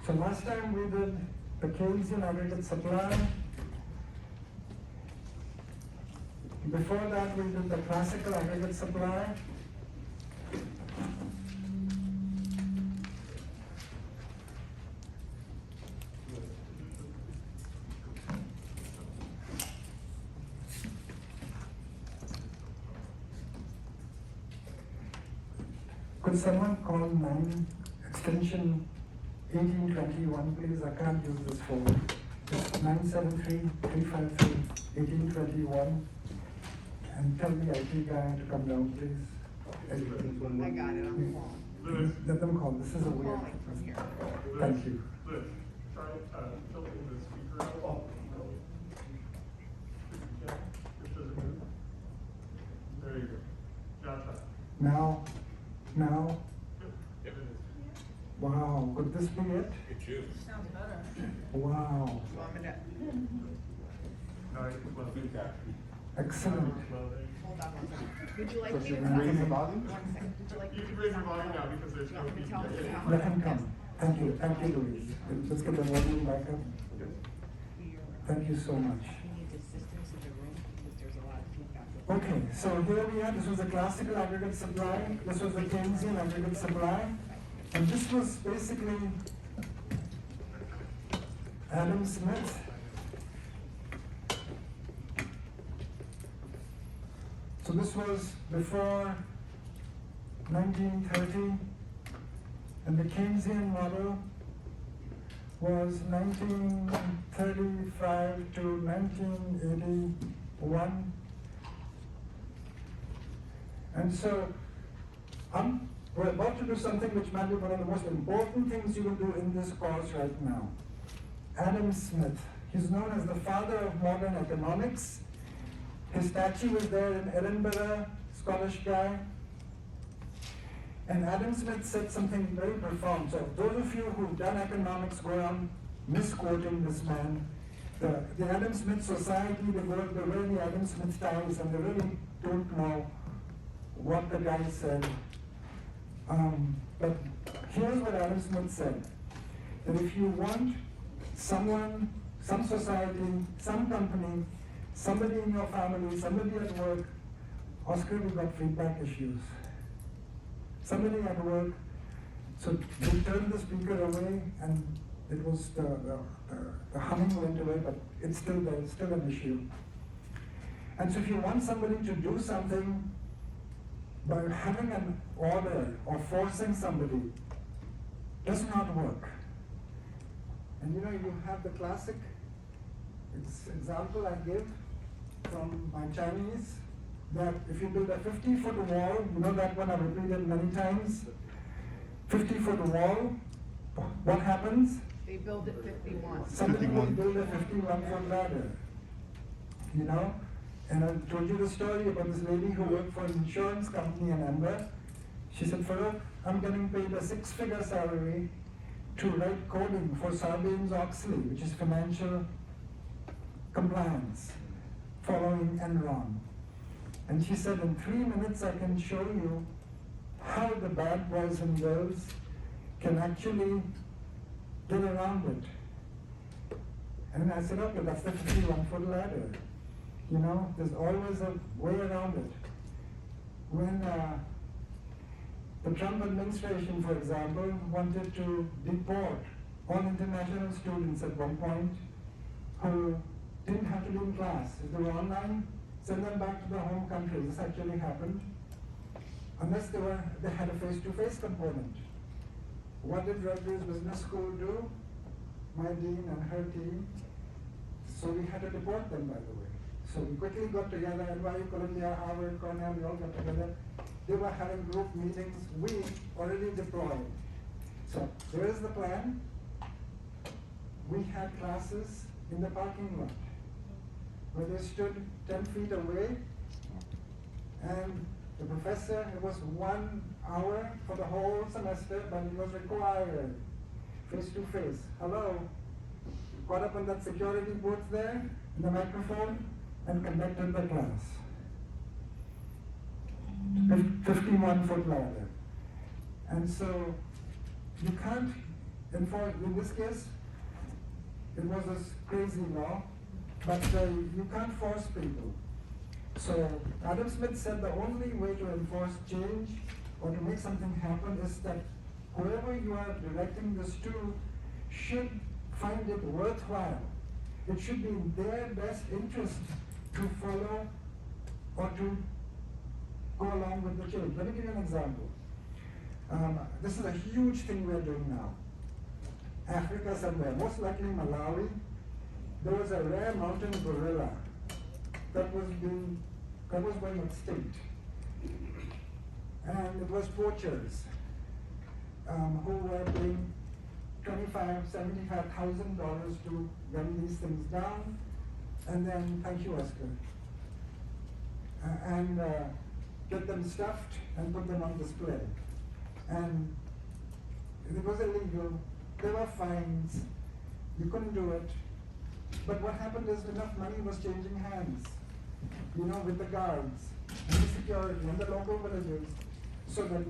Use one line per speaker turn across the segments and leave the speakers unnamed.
So last time we did the Keynesian aggregate supply. Before that we did the classical aggregate supply. Could someone call 9 extension 1821, please? I can't use this phone. It's 973-353-1821. And tell the IT guy to come down, please.
I got it on the phone.
Let them call. This is a weird.
Calling from here.
Thank you.
Liz, try tilting the speaker out. Oh, no. Yeah, this doesn't move. There you go. Gotcha.
Now.
Yep. It is.
Wow, could this be it?
It's you.
Sounds better.
Wow,
You want me to,
Now I can well,
Feedback.
excellent.
hold on one second. Would you like me to
Raise
tell?
the
volume?
One second. Would you like me
You
to?
can raise your volume now because there's
You
no
want me to tell
feedback.
them how
Let
much?
him come. Thank you, Louise. Let's get the volume back up. Thank you so much.
We need assistance in the room because there's a lot of feedback.
Okay, so here we are. This was the classical aggregate supply. This was the Keynesian aggregate supply. And this was basically Adam Smith. So this was before 1930, and the Keynesian model was 1935 to 1981. And so we're about to do something which might be one of the most important things you will do in this course right now. Adam Smith. He's known as the father of modern economics. His statue is there in Edinburgh, Scottish guy. And Adam Smith said something very profound. So those of you who've done economics go around misquoting this man. The Adam Smith Society, they wear the Adam Smith ties and they really don't know what the guy said. But here's what Adam Smith said. That if you want someone, some society, some company, somebody in your family, somebody at work, Oscar, we got feedback issues. Somebody at work, so they turned the speaker away and it was the humming went away, but it's still there, it's still an issue. And so if you want somebody to do something, by having an order or forcing somebody does not work. And you know, you have the classic example I give from my Chinese, that if you build a 50-foot wall, you know that one I've repeated many times, 50-foot wall, what happens?
They build it 51.
Somebody will build a 51-foot ladder, you know? And I told you the story about this lady who worked for an insurance company in Amber. She said, Farooq, I'm getting paid a 6-figure salary to write coding for Sarbanes-Oxley, which is financial compliance, following Enron. And she said, in 3 minutes I can show you how the bad boys and girls can actually get around it. And I said, okay, that's the 51-foot ladder. You know, there's always a way around it. When the Trump administration, for example, wanted to deport all international students at one point who didn't have to be in class. If they were online, send them back to their home country. This actually happened. Unless they had a face-to-face component. What did Rutgers Business School do? My dean and her team. So we had to deport them, by the way. So we quickly got together, NYU, Columbia, Harvard, Cornell, we all got together. They were having group meetings. We already deployed. So here is the plan. We had classes in the parking lot where they stood 10 feet away, and the professor, it was 1 hour for the whole semester, but it was required face to face. Hello, got up on that security booth there, in the microphone, and conducted the class. 51-foot ladder. And so you can't in this case, it was this crazy law, but you can't force people. So Adam Smith said the only way to enforce change or to make something happen is that whoever you are directing this to should find it worthwhile. It should be in their best interest to follow or to go along with the change. Let me give you an example. This is a huge thing we're doing now. Africa somewhere, most likely Malawi, there was a rare mountain gorilla that was going extinct. And it was poachers who were paying $75,000 to gun these things down, and then, thank you, Oscar, and get them stuffed and put them on display. And it was illegal. There were fines. You couldn't do it. But what happened is enough money was changing hands, with the guards and the security and the local villages. So the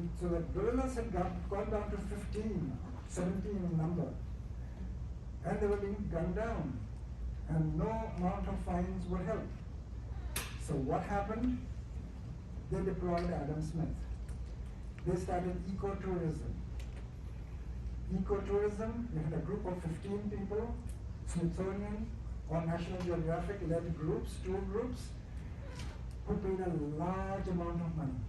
guerrillas had gone down to 15, 17 in number. And they were being gunned down. And no amount of fines would help. So what happened? They deployed Adam Smith. They started ecotourism. Ecotourism, you had a group of 15 people, Smithsonian or National Geographic led groups, tour groups, who paid a large amount of money.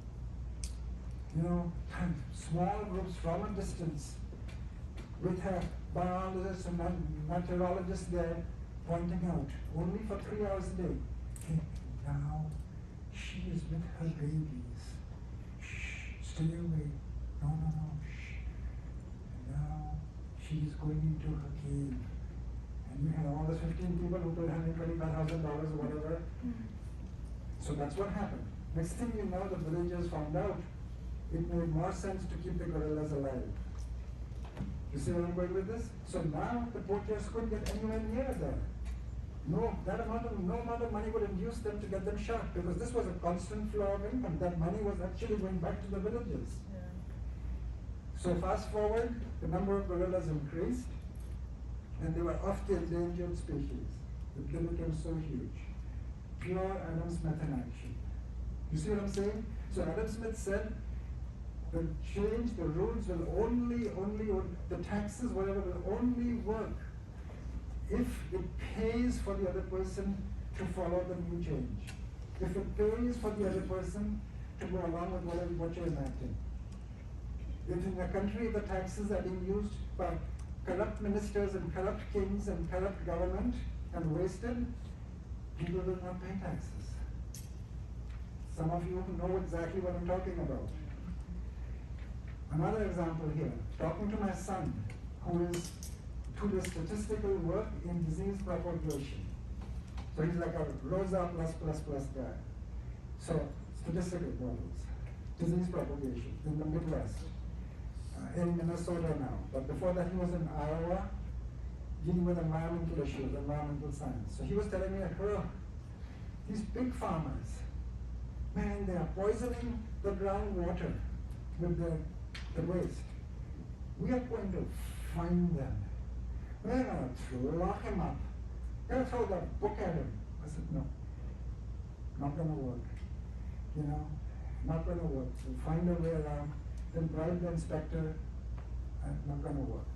Small groups from a distance with biologists and meteorologists there pointing out, only for 3 hours a day. Okay, now she is with her babies. Shh, stay away. No, shh. Now she's going into her cave. And you had all the 15 people who paid $125,000 or whatever. So that's what happened. Next thing you know, the villagers found out it made more sense to keep the gorillas alive. You see where I'm going with this? So now the poachers couldn't get anywhere near there. No amount of money would induce them to get them shot, because this was a constant flow of income. That money was actually going back to the villages.
Yeah.
So fast forward, the number of gorillas increased, and they were of the endangered species. They became so huge. Pure Adam Smith in action. You see what I'm saying? So Adam Smith said, the change, the rules will only, the taxes, whatever, will only work if it pays for the other person to follow the new change. If it pays for the other person to go along with what you're enacting. If in a country the taxes are being used by corrupt ministers and corrupt kings and corrupt government and wasted, people will not pay taxes. Some of you know exactly what I'm talking about. Another example here, talking to my son, who is to the statistical work in disease propagation. So he's like a Rosa +++ guy. So statistical models, disease propagation in the Midwest, in Minnesota now. But before that he was in Iowa, dealing with environmental issues, environmental science. So he was telling me, these big farmers, man, they are poisoning the groundwater with the waste. We are going to find them. We're going to lock him up. We're going to throw the book at him. I said, no, not going to work. Not going to work. So find a way around, then bribe the inspector, and not going to work.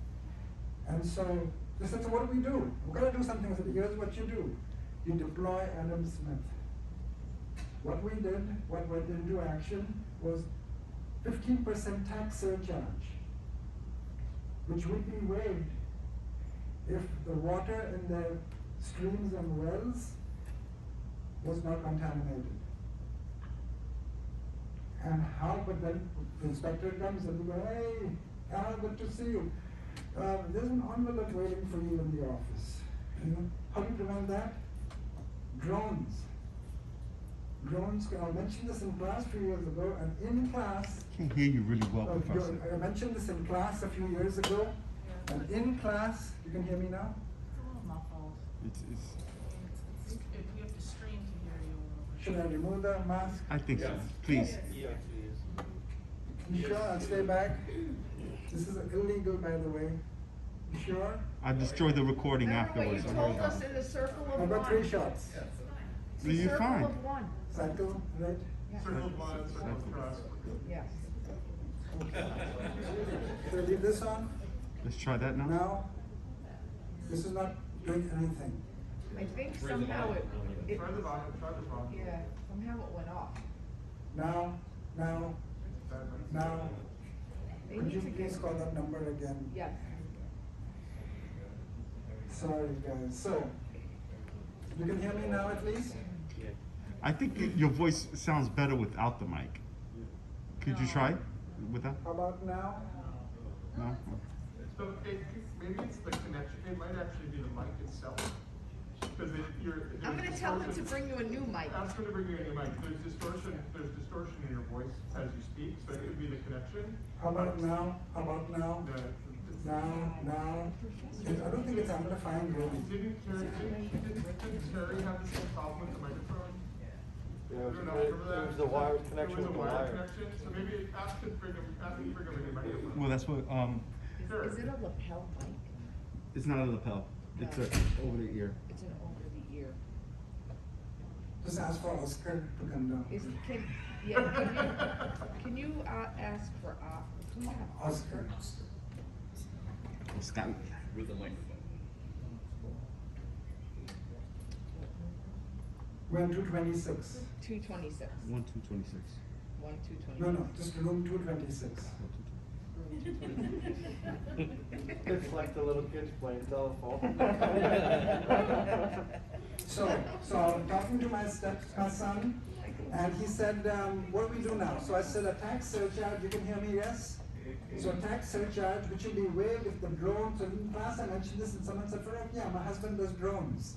And so they said, so what do? We've got to do something. I said, here's what you do. You deploy Adam Smith. What we did, what went into action was 15% tax surcharge, which would be waived if the water in the streams and wells was not contaminated. And but then the inspector comes and we go, hey, Al, good to see you. There's an envelope waiting for you in the office. How do you prevent that? Drones. I mentioned this in class a few years ago, and in class,
Can't hear you really well, Professor.
I mentioned this in class a few years ago, and in class, you can hear me now?
It's a little muffled.
It's
If you have to stream to hear you.
Should I remove the mask?
I think so.
Yes.
Please.
You sure? I'll stay back. This is illegal, by the way. You sure?
I destroyed the recording
No,
afterwards.
you
I
told
heard
us
that.
in a circle
How
of
about 3
one.
shots?
It's a
You're
circle
fine.
of one.
Cycle, right?
Circle of lines, circle of cross.
Yes.
So leave this on.
Let's try that now.
Now, this is not doing anything.
I think somehow it,
Try the volume, try the volume.
yeah, somehow it went off.
Now, now,
They
could
need
you
to
please
get,
call that number again?
yes.
Sorry, guys. So, you can hear me now at least?
I think your voice sounds better without the mic. Could you try without?
How about now?
No?
So maybe it's the connection, it might actually be the mic itself. Because
I'm gonna tell him to bring you a new mic.
Ask him to bring you a new mic. There's distortion in your voice as you speak, so it could be the connection.
How about now? How about now?
No, it's-
Now. I don't think it's amplifying really.
Didn't Terry have the same problem with the microphone?
Yeah,
I don't know, remember that?
it was the wire connection
It was
with
a
the
wire
wire.
connection, so maybe ask him to bring him a new microphone.
Well, that's what,
Sure.
Is it a lapel mic?
it's not a lapel. It's
No.
over the ear.
It's an over the ear.
Just ask for Oscar to come down.
Can you ask for, we have
Oscar.
Scott.
With a microphone.
We're in 226.
226.
1226.
1226.
No, just room 226.
It's like the little kids playing telephone.
So I'm talking to my son, and he said, what do we do now? So I said, a tax surcharge, you can hear me, yes? So a tax surcharge, which will be waived if the drone, so in class I mentioned this and someone said, "Farooq, yeah, my husband does drones."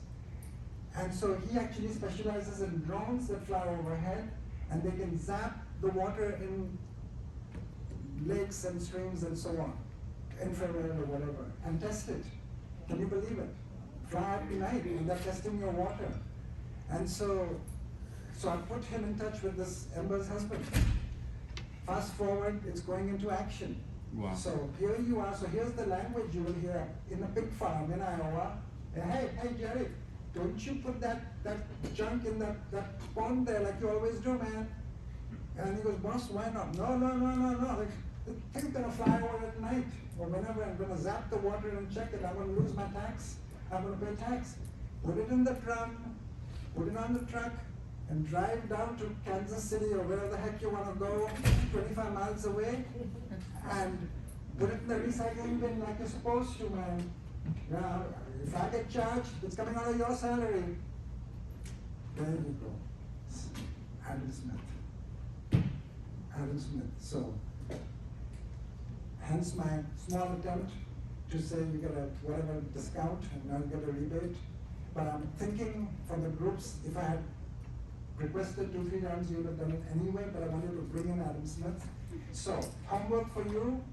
And so he actually specializes in drones that fly overhead, and they can zap the water in lakes and streams and so on, infrared or whatever, and test it. Can you believe it? Fly at night and they're testing your water. And so I put him in touch with this Ember's husband. Fast forward, it's going into action.
Wow.
So here you are, so here's the language you will hear in a pig farm in Iowa. Hey, Jerry, don't you put that junk in that pond there like you always do, man. And he goes, boss, why not? No. Like, the thing's gonna fly over at night or whenever. I'm gonna zap the water and check it. I'm gonna lose my tax. I'm gonna pay tax. Put it in the drum, put it on the truck, and drive down to Kansas City or wherever the heck you wanna go, 25 miles away, and put it in the recycling bin like you're supposed to, man. Now, if I get charged, it's coming out of your salary. There you go. Adam Smith. So, hence my small attempt to say you get a whatever discount and I'll get a rebate. But I'm thinking for the groups, if I had requested 2-3 times, you would have done it anyway, but I wanted to bring in Adam Smith. So, homework for you,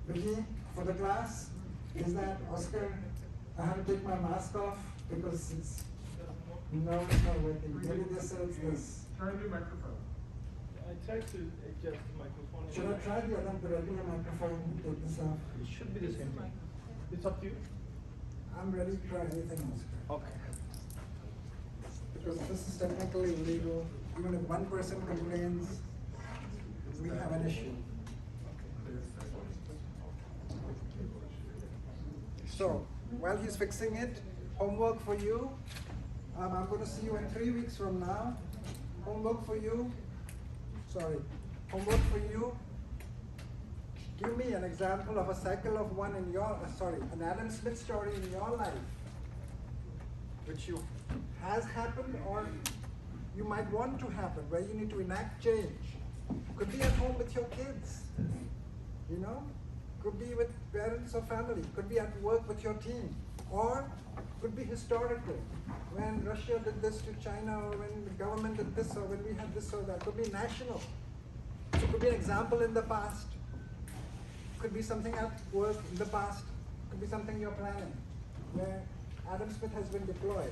Vicky, for the class, is that Oscar, I have to take my mask off because it's not working. Maybe this or it's this.
Try a new microphone.
I tried to adjust the microphone.
Should I try the regular microphone, take this off?
It should be the same thing. It's up to you.
I'm ready to try anything, Oscar.
Okay.
Because this is technically illegal. Even if one person complains, we have an issue. So, while he's fixing it, homework for you. I'm going to see you in 3 weeks from now. Homework for you. Homework for you. Give me an example of a cycle of one in your, an Adam Smith story in your life, which has happened or you might want to happen, where you need to enact change. Could be at home with your kids, could be with parents or family, could be at work with your team, or could be historical, when Russia did this to China, or when the government did this, or when we had this or that. Could be national. So it could be an example in the past. Could be something at work in the past. Could be something you're planning, where Adam Smith has been deployed.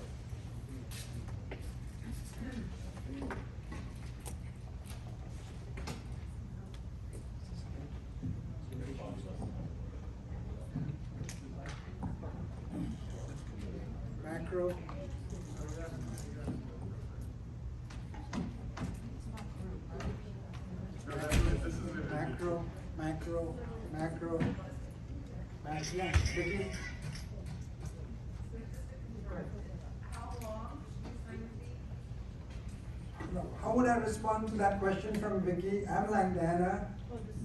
macro.
No, that's what, this is it.
Macro, macro, macro, yeah, Vicky. No, how would I respond to that question from Vicky? I'm Langdana,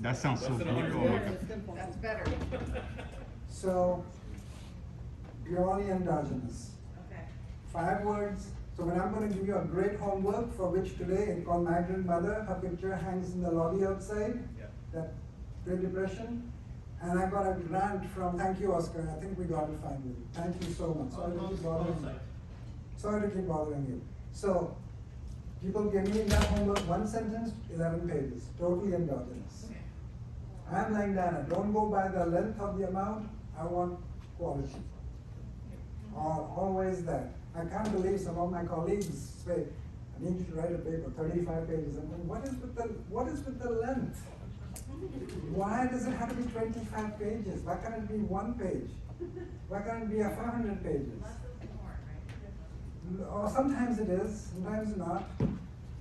That sounds so
That's an
beautiful.
understatement.
That's better.
so you're only endogenous.
Okay.
5 words. So when I'm going to give you a great homework for which today it's called Migrant Mother, her picture hangs in the lobby outside,
Yeah.
that Great Depression. And I got a grant from, thank you Oscar, I think we got it finally. Thank you so much. Sorry to keep bothering you. Sorry to keep bothering you. So, people gave me in that homework 1 sentence, 11 pages, totally endogenous.
Okay.
I'm like that, don't go by the length of the amount, I want quality. Always that. I can't believe some of my colleagues say, I need you to write a paper, 35 pages. I'm going, what is with the length? Why does it have to be 25 pages? Why can't it be 1 page? Why can't it be 500 pages?
Less is more, right?
Or sometimes it is, sometimes not.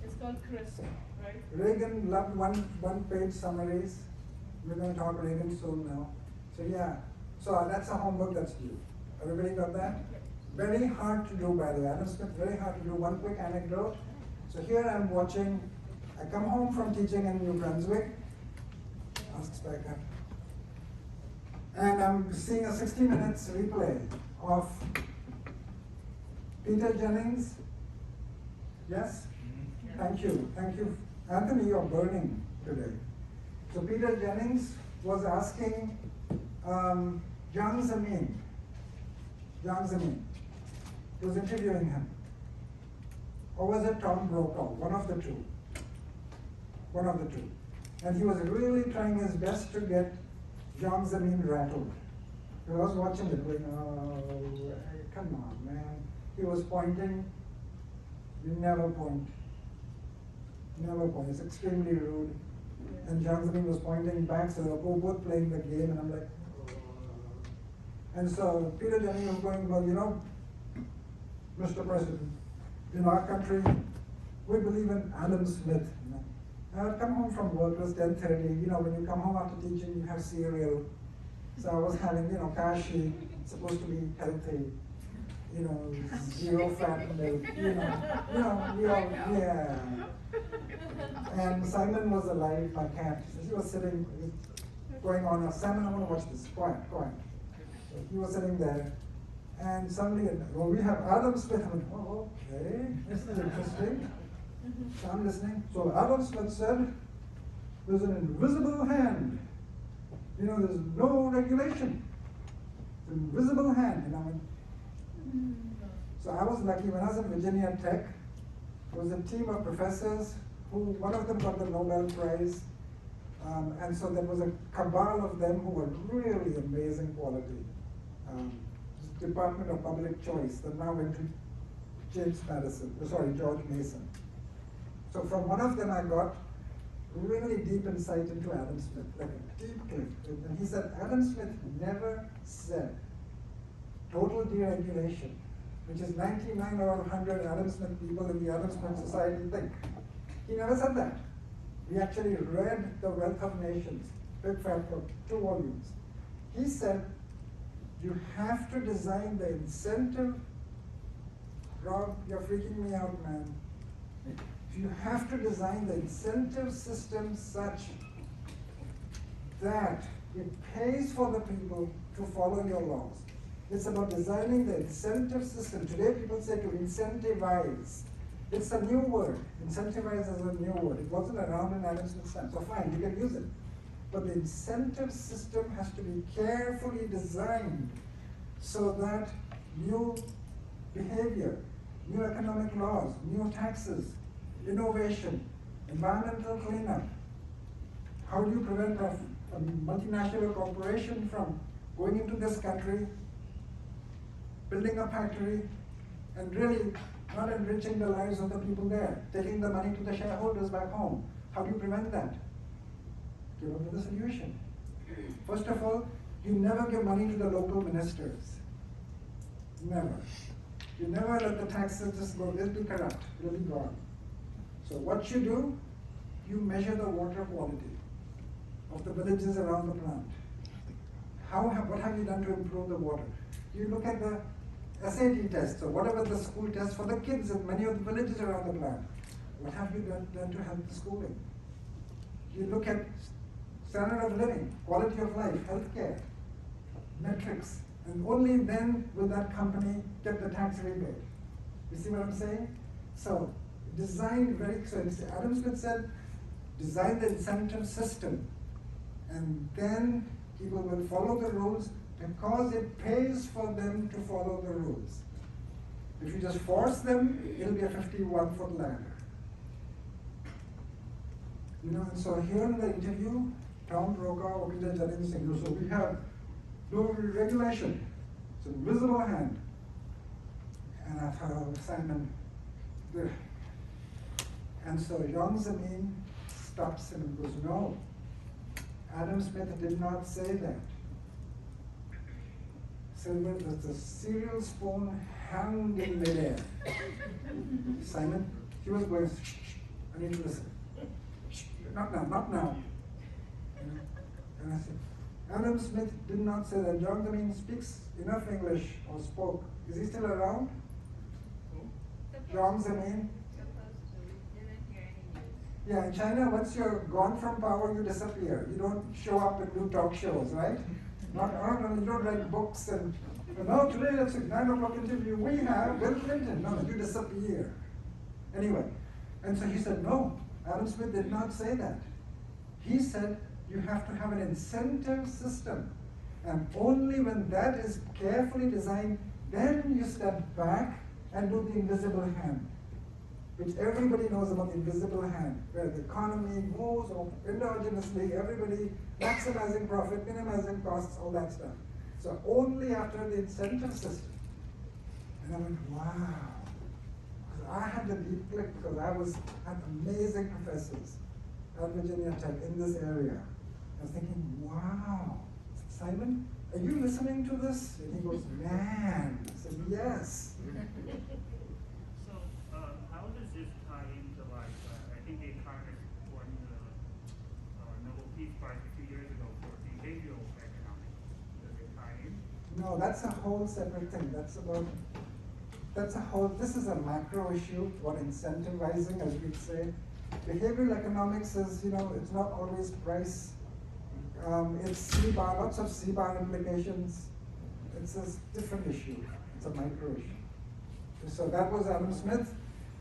It's called crisp, right?
Reagan loved one page summaries. We're going to talk Reagan soon now. So yeah, so that's a homework that's due. Everybody got that? Very hard to do, by the way. Adam Smith, very hard to do. One quick anecdote. So here I'm watching, I come home from teaching in New Brunswick. Asks back up. And I'm seeing a 60 minutes replay of Peter Jennings. Yes? Thank you. Thank you. Anthony, you're burning today. So Peter Jennings was asking Jiang Zemin. Jiang Zemin. He was interviewing him. Or was it Tom Brokaw? One of the two. One of the two. And he was really trying his best to get Jiang Zemin rattled. I was watching it going, oh, come on, man. He was pointing. You never point. Never point. It's extremely rude. And Jiang Zemin was pointing back, so they were both playing the game, and I'm like, oh. And so Peter Jennings was going, well, you know, Mr. President, in our country, we believe in Adam Smith. You know. I would come home from work, it was 10:30, you know, when you come home after teaching, you have cereal. So I was having, you know, kashi, it's supposed to be healthy, you know, 0 fat milk, you know, yeah. And Simon was alive, my cat. So he was sitting, going on, Simon, I want to watch this, quiet, quiet. So he was sitting there, and suddenly, well, we have Adam Smith. I went, oh, okay, this is interesting. So I'm listening. So Adam Smith said, there's an invisible hand. You know, there's no regulation. It's an invisible hand. And I went, so I was lucky when I was in Virginia Tech. There was a team of professors who, one of them got the Nobel Prize. And so there was a cabal of them who were really amazing quality. Department of Public Choice that now went to George Mason. So from one of them I got really deep insight into Adam Smith, like a deep clip. And he said, Adam Smith never said total deregulation, which is 99 or 100 Adam Smith people in the Adam Smith Society think. He never said that. We actually read The Wealth of Nations, big fat book, 2 volumes. He said, you have to design the incentive. Rob, you're freaking me out, man. You have to design the incentive system such that it pays for the people to follow your laws. It's about designing the incentive system. Today people say to incentivize. It's a new word. Incentivize is a new word. It wasn't around in Adam Smith's time, so fine, you can use it. But the incentive system has to be carefully designed so that new behavior, new economic laws, new taxes, innovation, environmental cleanup. How do you prevent a multinational corporation from going into this country, building a factory, and really not enriching the lives of the people there, taking the money to the shareholders back home? How do you prevent that? Give them the solution. First of all, you never give money to the local ministers. Never. You never let the taxes just go, they'll be corrupt, they'll be gone. So what you do, you measure the water quality of the villages around the plant. What have you done to improve the water? You look at the SAT tests or whatever the school tests for the kids in many of the villages around the plant. What have you done to help the schooling? You look at standard of living, quality of life, healthcare, metrics, and only then will that company get the tax rebate. You see what I'm saying? So, design Adam Smith said, design the incentive system, and then people will follow the rules because it pays for them to follow the rules. If you just force them, it'll be a 51-foot ladder. You know, and so here in the interview, Tom Brokaw, Okita Jennings saying, so we have no regulation. It's an invisible hand. And I thought, oh, Simon, good. And so Young Zemin stops him and goes, no, Adam Smith did not say that. Silver, that's a cereal spoon hung in midair. Simon, he was going, I need to listen. Not now, not now. You know? And I said, Adam Smith did not say that. John Zemin speaks enough English or spoke. Is he still around? John Zemin? Yeah, in China, once you're gone from power, you disappear. You don't show up and do talk shows, right? You don't write books and, no, today it's a 9 o'clock interview. We have Bill Clinton. No, you disappear. Anyway, and so he said, no, Adam Smith did not say that. He said, you have to have an incentive system. And only when that is carefully designed, then you step back and do the invisible hand, which everybody knows about the invisible hand, where the economy moves endogenously, everybody maximizing profit, minimizing costs, all that stuff. So only after the incentive system. And I went, wow. Because I had the deep click because I had amazing professors at Virginia Tech in this area. I was thinking, wow, Simon, are you listening to this? And he goes, man. I said, yes.
So, how does this tie into I think the economists won the Nobel Peace Prize a few years ago for behavioral economics. Does it tie in?
No, that's a whole separate thing. This is a macro issue, what incentivizing, as we'd say. Behavioral economics is, it's not always price. It's C-bar, lots of C-bar implications. It's a different issue. It's a micro issue. So that was Adam Smith.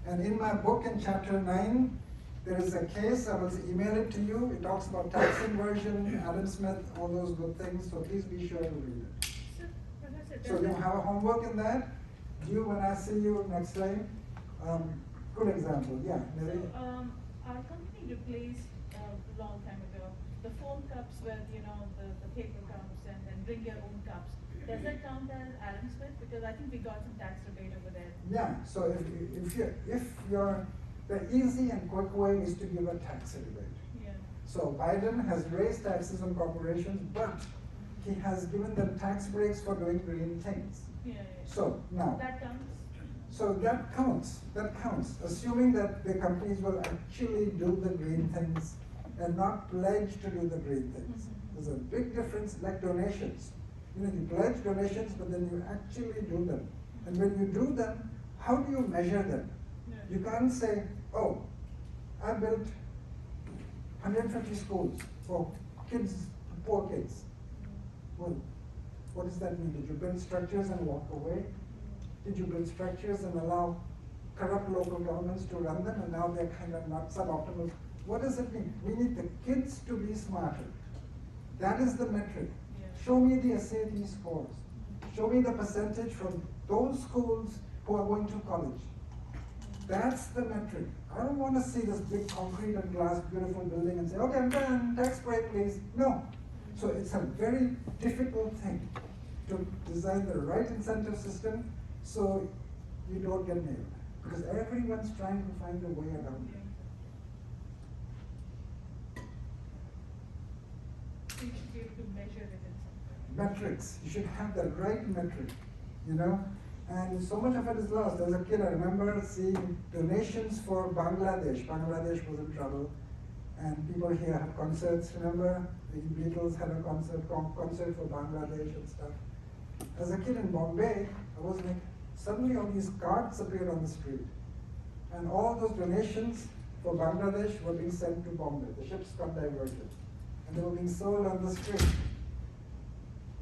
And in my book in chapter 9, there is a case, I will email it to you. It talks about tax inversion, Adam Smith, all those good things. So please be sure to read it.
So, Professor,
So you have a homework in that. You, when I see you next time, good example, yeah. Mary?
Our company replaced a long time ago the foam cups with the paper cups and then bring your own cups. Does that count as Adam Smith? Because I think we got some tax rebate over there.
Yeah, so if you're, the easy and quick way is to give a tax rebate.
Yeah.
So Biden has raised taxes on corporations, but he has given them tax breaks for doing green things.
Yeah.
So now,
That counts.
so that counts, assuming that the companies will actually do the green things and not pledge to do the green things. There's a big difference, like donations. You pledge donations, but then you actually do them. And when you do them, how do you measure them?
Yeah.
You can't say, oh, I built 150 schools for kids, poor kids. Well, what does that mean? Did you build structures and walk away? Did you build structures and allow corrupt local governments to run them and now they're kind of not suboptimal? What does it mean? We need the kids to be smarter. That is the metric.
Yeah.
Show me the SAT scores. Show me the percentage from those schools who are going to college. That's the metric. I don't want to see this big concrete and glass beautiful building and say, okay, I'm done, tax break please. No. So it's a very difficult thing to design the right incentive system so you don't get nailed. Because everyone's trying to find a way around it.
So you should be able to measure it in some way.
Metrics. You should have the right metric. And so much of it is lost. As a kid, I remember seeing donations for Bangladesh. Bangladesh was in trouble. And people here had concerts, remember? The Beatles had a concert for Bangladesh and stuff. As a kid in Bombay, I was like, suddenly all these cards appeared on the street. And all those donations for Bangladesh were being sent to Bombay. The ships got diverted. And they were being sold on the street.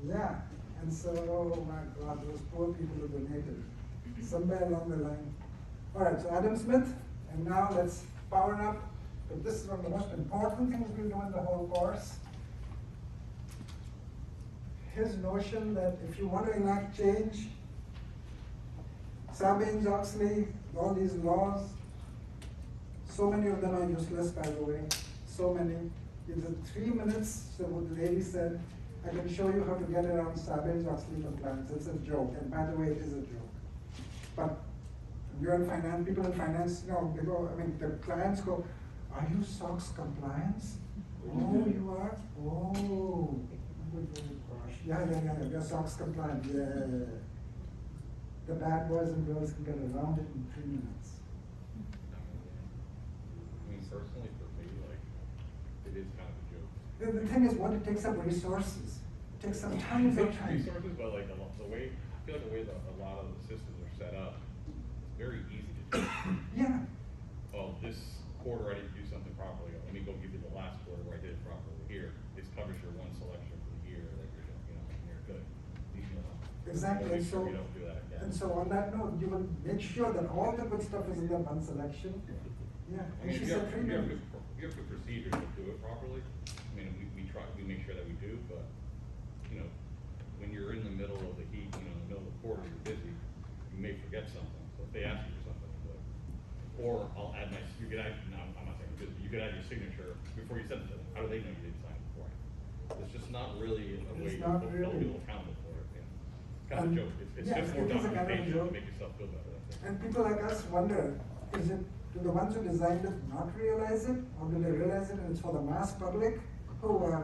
Yeah. And so, oh my God, those poor people who donated. Somewhere along the line. All right, so Adam Smith, and now let's power up. But this is one of the most important things we do in the whole course. His notion that if you want to enact change, Sarbanes-Oxley, all these laws, so many of them are useless, by the way. So many. In the 3 minutes, so what the lady said, I can show you how to get around Sarbanes-Oxley compliance. It's a joke, and by the way, it is a joke. But you're in finance, people in finance, you know, they go, I mean, the clients go, are you SOX compliance? Oh, you are? Oh, gosh. Yeah, you're SOX compliant, yeah. The bad boys and girls can get around it in 3 minutes.
I mean, personally, for me, like, it is kind of a joke.
The thing is, one, it takes up resources. It takes up tons of time.
Resources, but like the way, I feel like the way that a lot of the systems are set up, it's very easy to do.
Yeah,
Oh, this quarter I didn't do something properly. Let me go give you the last quarter where I did it properly. Here, this covers your one selection for the year that you're doing, you know, and you're good. Leave me alone.
exactly.
Make
And
sure
so,
we don't do that again.
and so on that note, you will make sure that all the good stuff is in that one selection. Yeah,
I
and
mean,
she
if you
said
have,
3
if you have
minutes.
good, if you have good procedures to do it properly, I mean, we try, we make sure that we do, but, you know, when you're in the middle of the heat, you know, in the middle of the quarter, you're busy, you may forget something, so if they ask you for something, like, or I'll add my, you could add, no, I'm not saying this, but you could add your signature before you send it to them, how do they know you didn't sign it before? It's just not really a way
It's
to
not
hold
really.
people accountable for it, you know. Kind of a joke, it's
Yeah,
just more
it is a kind of a
documentation
joke.
to make yourself feel better, that's it.
And people like us wonder, is it, do the ones who designed it not realize it? Or do they realize it and it's for the mass public who are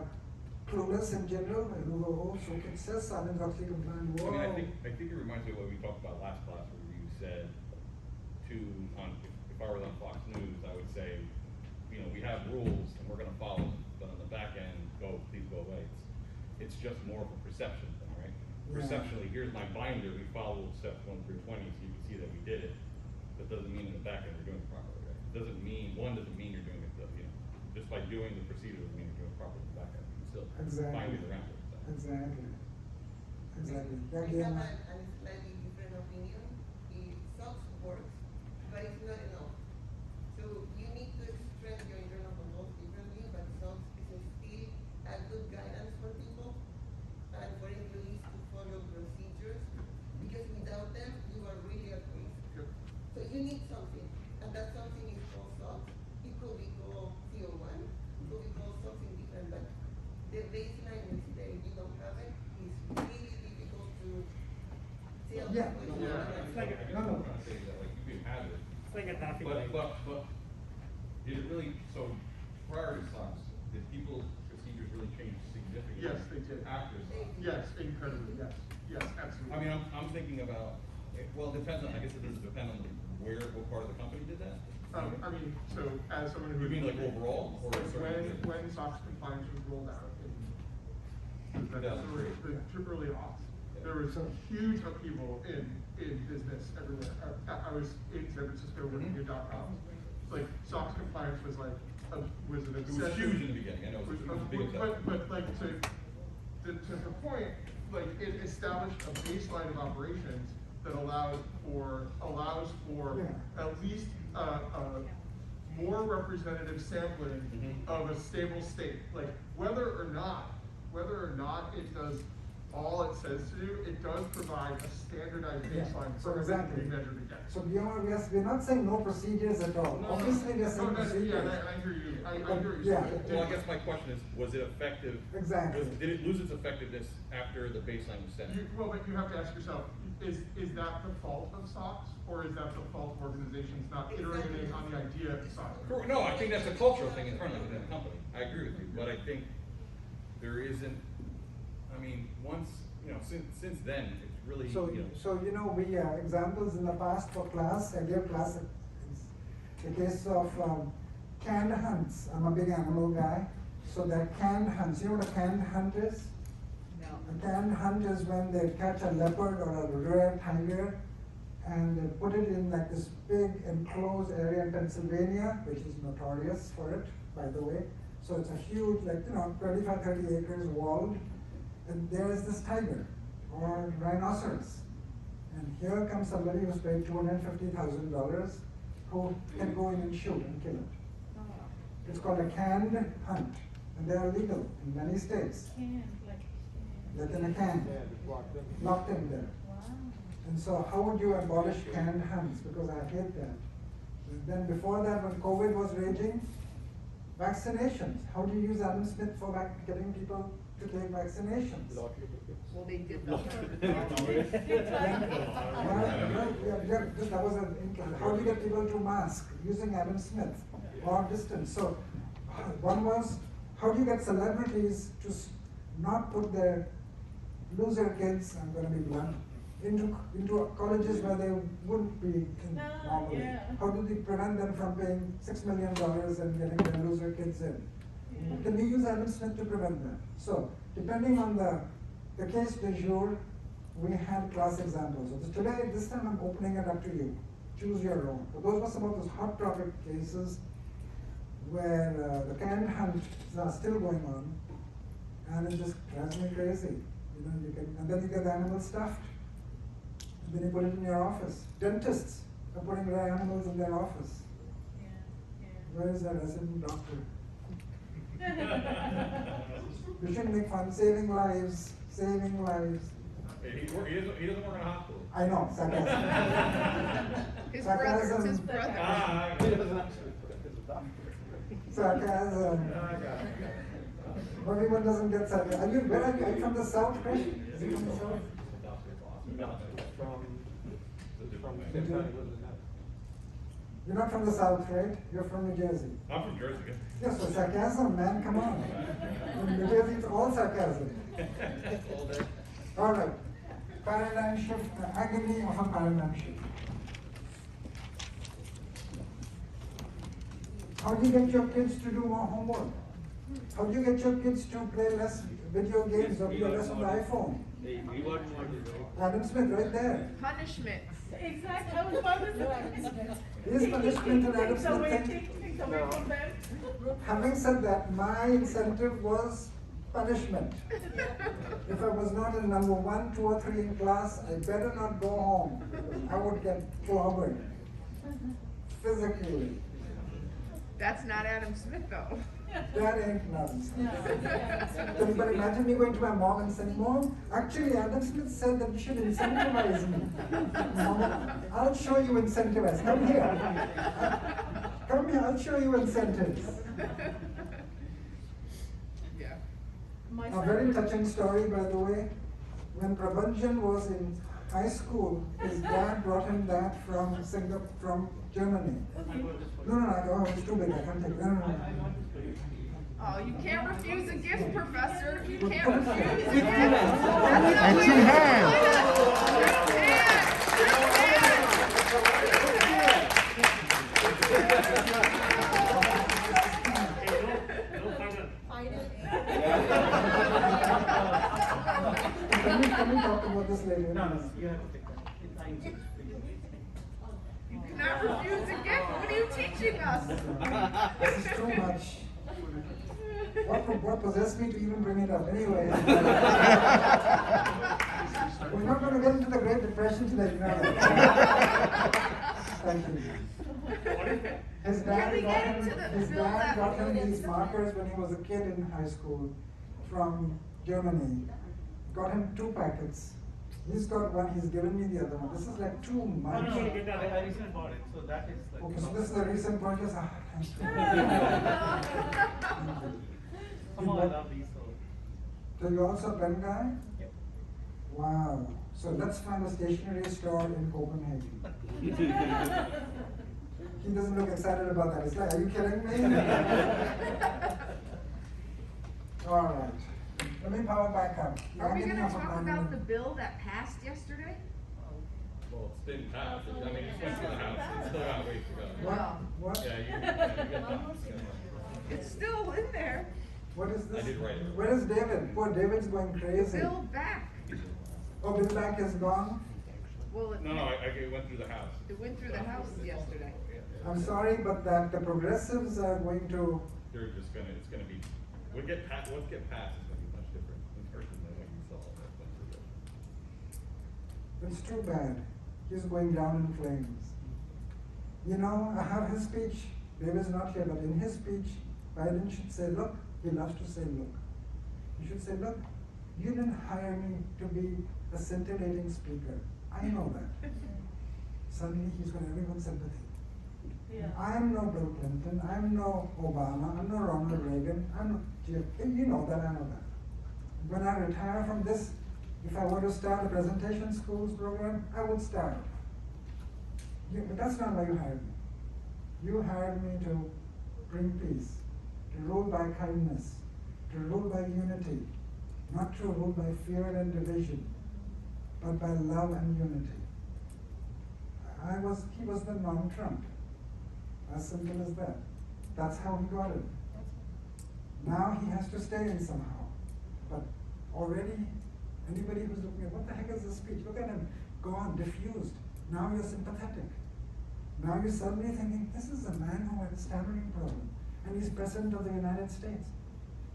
clueless in general and who go, oh, so it says Sarbanes-Oxley compliant, whoa.
I mean, I think it reminds me of what we talked about last class, where you said if I were on Fox News, I would say, you know, we have rules and we're gonna follow them, but on the back end, please go away. It's just more of a perception thing, right?
Yeah.
Perceptually, here's my binder, we followed steps 1 through 20, so you can see that we did it. That doesn't mean in the back end we're doing it properly, right? It doesn't mean you're doing it, you know, just by doing the procedure doesn't mean you're doing it properly in the back end. You can still
Exactly.
find ways around it. So.
Exactly. Exactly.
I
Again,
have a slightly different opinion. It SOX works, but it's not enough. So you need to strengthen your internal controls differently, but SOX is still a good guidance for people and for employees to follow procedures, because without them, you are really at risk.
Yep.
So you need something, and that something is called SOX. It could be called CO1, it could be called something different, but the baseline is there. If you don't have it, it's really difficult to tell.
Yeah.
what you
Yeah.
want.
I guess what I'm trying to say is that like you can have it,
It's like a traffic light.
but did it really, so prior to SOX, did people's procedures really change significantly?
Yes, they did.
After SOX?
Yes, incredibly, yes, yes, absolutely.
I mean, I'm thinking about, well, it depends on, I guess it does depend on what part of the company did that?
I mean, so as someone who.
You mean like overall, or
So
certain things?
when SOX compliance was rolled out in the
2003.
early aughts, there was a huge upheaval in business everywhere. I was in San Francisco working at .com. Like SOX compliance was like, was an
It was
obsession.
huge in the beginning, I know, it was a big obsession.
But like, to the point, like, it established a baseline of operations that allows for
Yeah.
at least, more representative sampling
Mhm.
of a stable state. Like, whether or not it does all it says to do, it does provide a standardized
Yeah.
baseline
So
for everything to
exactly.
be measured against.
So we're not saying no procedures at all.
No,
Obviously, we are
no,
saying
that's-
procedures.
Yeah, I hear you, I hear you.
Yeah.
Well, I guess my question is, was it effective?
Exactly.
Did it lose its effectiveness after the baseline was set?
Well, but you have to ask yourself, is that the fault of SOX, or is that the fault of organizations not iterating on the idea of SOX?
No, I think that's a cultural thing internally within the company. I agree with you, but I think there isn't, I mean, once, you know, since then, it's really,
So,
you know.
so you know, we, examples in the past for class, I gave class, the case of canned hunts. I'm a big animal guy, so they're canned hunts. You know what a canned hunt is?
No.
A canned hunt is when they catch a leopard or a rare tiger and they put it in like this big enclosed area in Pennsylvania, which is notorious for it, by the way. So it's a huge, like, 25, 30 acres walled, and there's this tiger or rhinoceros. And here comes somebody who's paid $250,000 who can go in and shoot and kill it.
Oh.
It's called a canned hunt, and they are legal in many states.
Can't,
Like in a can,
Yeah, just walked in.
locked in there.
wow.
And so how would you abolish canned hunts? Because I hate that. And then before that, when COVID was raging, vaccinations. How do you use Adam Smith for getting people to take vaccinations?
Well, they did the.
That was how do you get people to mask using Adam Smith or distance? So one was, how do you get celebrities to not put their loser kids, I'm going to be blunt, into colleges where they wouldn't be in normally?
Yeah.
How do they prevent them from paying $6 million and getting their loser kids in?
Yeah.
Can we use Adam Smith to prevent that? So, depending on the case du jour, we had class examples. So today, this time I'm opening it up to you. Choose your own. But those were some of those hot topic cases where the canned hunts are still going on, and it just drives me crazy. And then you get the animal stuffed, and then you put it in your office. Dentists are putting rare animals in their office.
Yeah,
Where is that resident doctor? We shouldn't make fun. Saving lives, saving lives.
He doesn't work in a hospital.
I know, sarcasm.
His brother, it's his
Sarcasm.
brother.
He doesn't actually put it as a doctor.
Sarcasm. Everyone doesn't get sarcasm. Where are you? Are you from the South, Chris? Is he from the South?
No, from St. County, lives in that.
You're not from the South, right? You're from New Jersey.
I'm from Jersey.
Yes, so sarcasm, man, come on. In New Jersey, it's all sarcasm. All right. Paradigm shift, the agony of a paradigm shift. How do you get your kids to do more homework? How do you get your kids to play less video games or play less on the iPhone? Adam Smith, right there.
Punishment.
Exactly, I was about to say.
Is punishment and Adam
Takes away,
Smith thing?
takes away from them.
Having said that, my incentive was punishment. If I was not in number 1, 2, or 3 in class, I better not go home. I would get clobbered physically.
That's not Adam Smith though.
That ain't nonsense.
No, yeah.
Can you imagine me going to my mom and saying, Mom, actually Adam Smith said that you should incentivize me. Mom, I'll show you incentivize. Come here. Come here, I'll show you incentives.
Yeah.
My
A
son-
very touching story, by the way. When Prabhanjan was in high school, his dad brought him that from from Germany. No, it's too big, I can't take it. No.
Oh, you can't refuse a gift, Professor. You can't refuse a gift.
And two hands.
Can we talk about this later?
No, you have to take that.
You cannot refuse a gift. What are you teaching us?
This is too much. What possessed me to even bring it up? Anyway. We're not going to get into the Great Depression today, you know that. Thank you. His
Can we
dad
get into the
his
fill
dad
that
got him
million
these markers when he was a kid in high school from Germany. Got him 2 packets. He's got one, he's given me the other one. This is like too much.
I recently bought it, so that is like.
Okay, so this is a recent purchase. Ah, thank you.
Somehow I love these, so.
So you're also a pen guy?
Yep.
Wow. So let's find a stationery store in Copenhagen. He doesn't look excited about that. It's like, are you kidding me? All right. Let me power back up.
Are we
Agony
gonna
of a
talk
parliament.
about the bill that passed yesterday?
Well, it's been passed, I mean, it just went through the house, it's still got ways to go.
What? What?
Yeah, you got that.
It's still in there.
What is this?
I did write it.
Where is David? Poor David's going crazy.
Bill back.
Oh, Bill Back is gone?
Well, it,
No, it went through the house.
it went through the house yesterday.
I'm sorry, but that the progressives are going to,
They're just gonna, it's gonna be, what's get passed is gonna be much different in person than what you saw that went through it.
it's too bad. He's going down in flames. You know, I have his speech. David's not here, but in his speech, Biden should say, look, he loves to say, look. He should say, look, you didn't hire me to be a scintillating speaker. I know that. Suddenly he's got everyone's sympathy.
Yeah.
I'm no Bill Clinton, I'm no Obama, I'm no Ronald Reagan, I'm no, you know that, I know that. When I retire from this, if I were to start a presentation schools program, I would start. But that's not why you hired me. You hired me to bring peace, to rule by kindness, to rule by unity, not to rule by fear and division, but by love and unity. He was the non-Trump. As simple as that. That's how he got it. Now he has to stay in somehow. But already, anybody who's looking at, what the heck is this speech? Look at him, gone, diffused. Now you're sympathetic. Now you're suddenly thinking, this is a man who had a stammering problem, and he's president of the United States.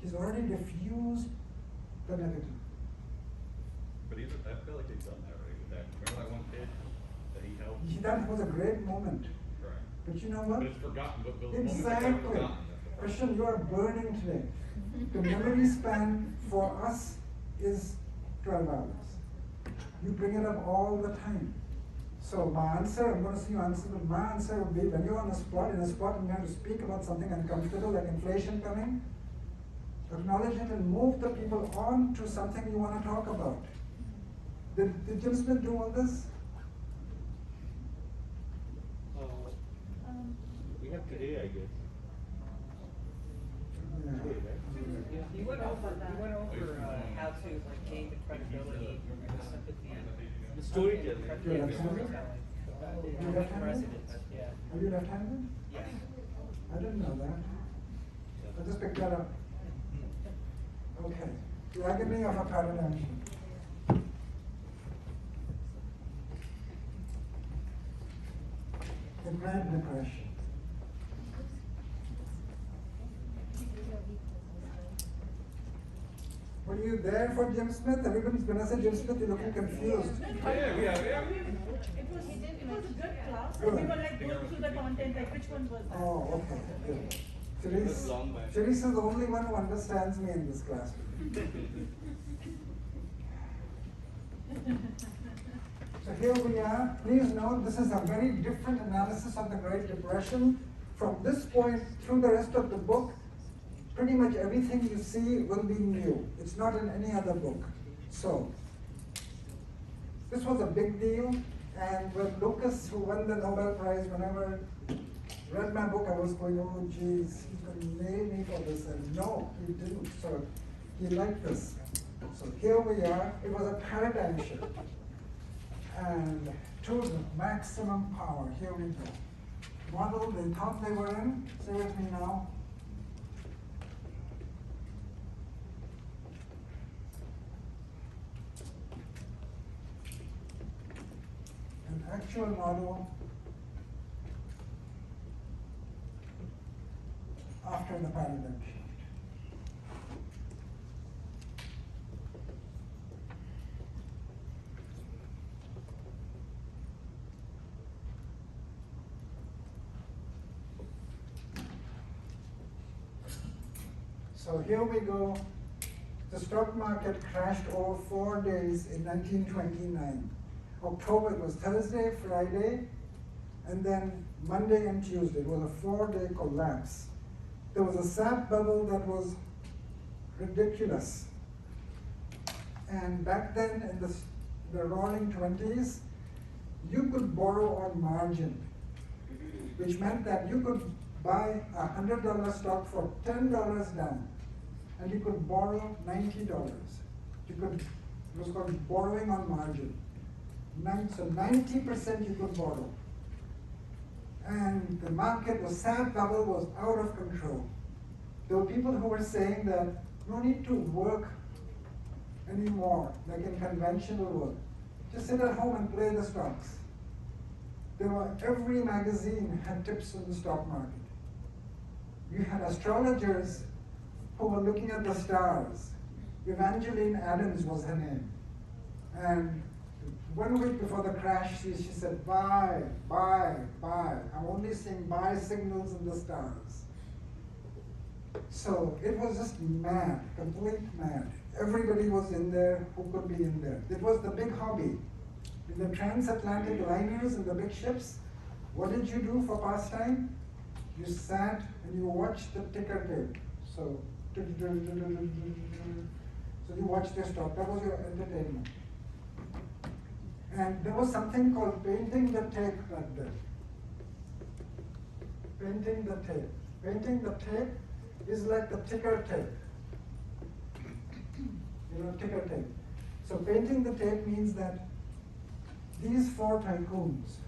He's already diffused the negative.
But I feel like they've done that, right, with that, remember that one kid that he helped?
That was a great moment.
Right.
But you know what?
But it's forgotten, but the moments that got
Exactly.
forgotten.
Christian, you are burning today. The memory span for us is 12 hours. You bring it up all the time. So my answer, I'm going to see your answer, but my answer would be when you're on a spot, in a spot and you have to speak about something uncomfortable like inflation coming, acknowledge it and move the people on to something you want to talk about. Did Jim Smith do all this?
We have today, I guess.
Yeah.
You went over how to like gain the credibility, the sympathy,
The storytelling.
You're left-handed?
the
You're left-handed?
president. Yeah.
Are you left-handed?
Yes.
I didn't know that. I just picked that up. Okay. The agony of a paradigm shift. The Great Depression. Were you there for Jim Smith? Everybody's gonna say Jim Smith, you're looking confused.
It was a good class, and we were like going through the content, like which one was that?
Oh, okay, good. Sharice is the only one who understands me in this class. So here we are. Please note, this is a very different analysis of the Great Depression. From this point through the rest of the book, pretty much everything you see will be new. It's not in any other book. So, this was a big deal. And when Lucas, who won the Nobel Prize, whenever read my book, I was going, oh geez, he's going to nail me for this. And no, he didn't. So he liked this. So here we are. It was a paradigm shift. And to the maximum power, here we go. Model they thought they were in, say with me now. An actual model after the paradigm shift. So here we go. The stock market crashed over 4 days in 1929. October, it was Thursday, Friday, and then Monday and Tuesday. It was a 4-day collapse. There was a SAP bubble that was ridiculous. And back then, in the roaring 20s, you could borrow on margin, which meant that you could buy a $100 stock for $10 down. and you could borrow $90. You could, it was called borrowing on margin. So 90% you could borrow. And the market, the SAP bubble was out of control. There were people who were saying that no need to work anymore, like in conventional work. Just sit at home and play the stocks. Every magazine had tips on the stock market. You had astrologers who were looking at the stars. Evangeline Adams was her name. And 1 week before the crash, she said, buy, buy, buy. I'm only seeing buy signals in the stars. So it was just mad, complete mad. Everybody was in there who could be in there. It was the big hobby. In the transatlantic liners and the big ships, what did you do for pastime? You sat and you watched the ticker tape. So you watched your stock. That was your entertainment. And there was something called painting the tape back then. Painting the tape. Painting the tape is like the ticker tape. You know, ticker tape. So painting the tape means that these four tycoons,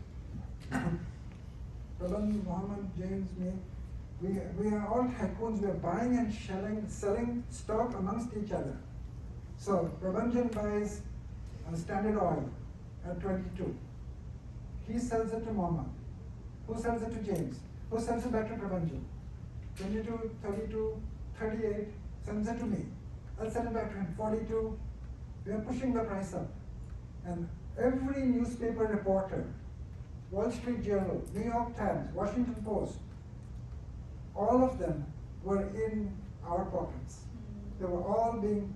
Prabhan, Mohammed, James, me, we are all tycoons. We are buying and selling stock amongst each other. So Prabhanjan buys Standard Oil at 22. He sells it to Mohammed. Who sells it to James? Who sells it back to Prabhanjan? 22, 32, 38, sends it to me. I'll send it back to him. 42. We are pushing the price up. And every newspaper reporter, Wall Street Journal, New York Times, Washington Post, all of them were in our pockets. They were all being,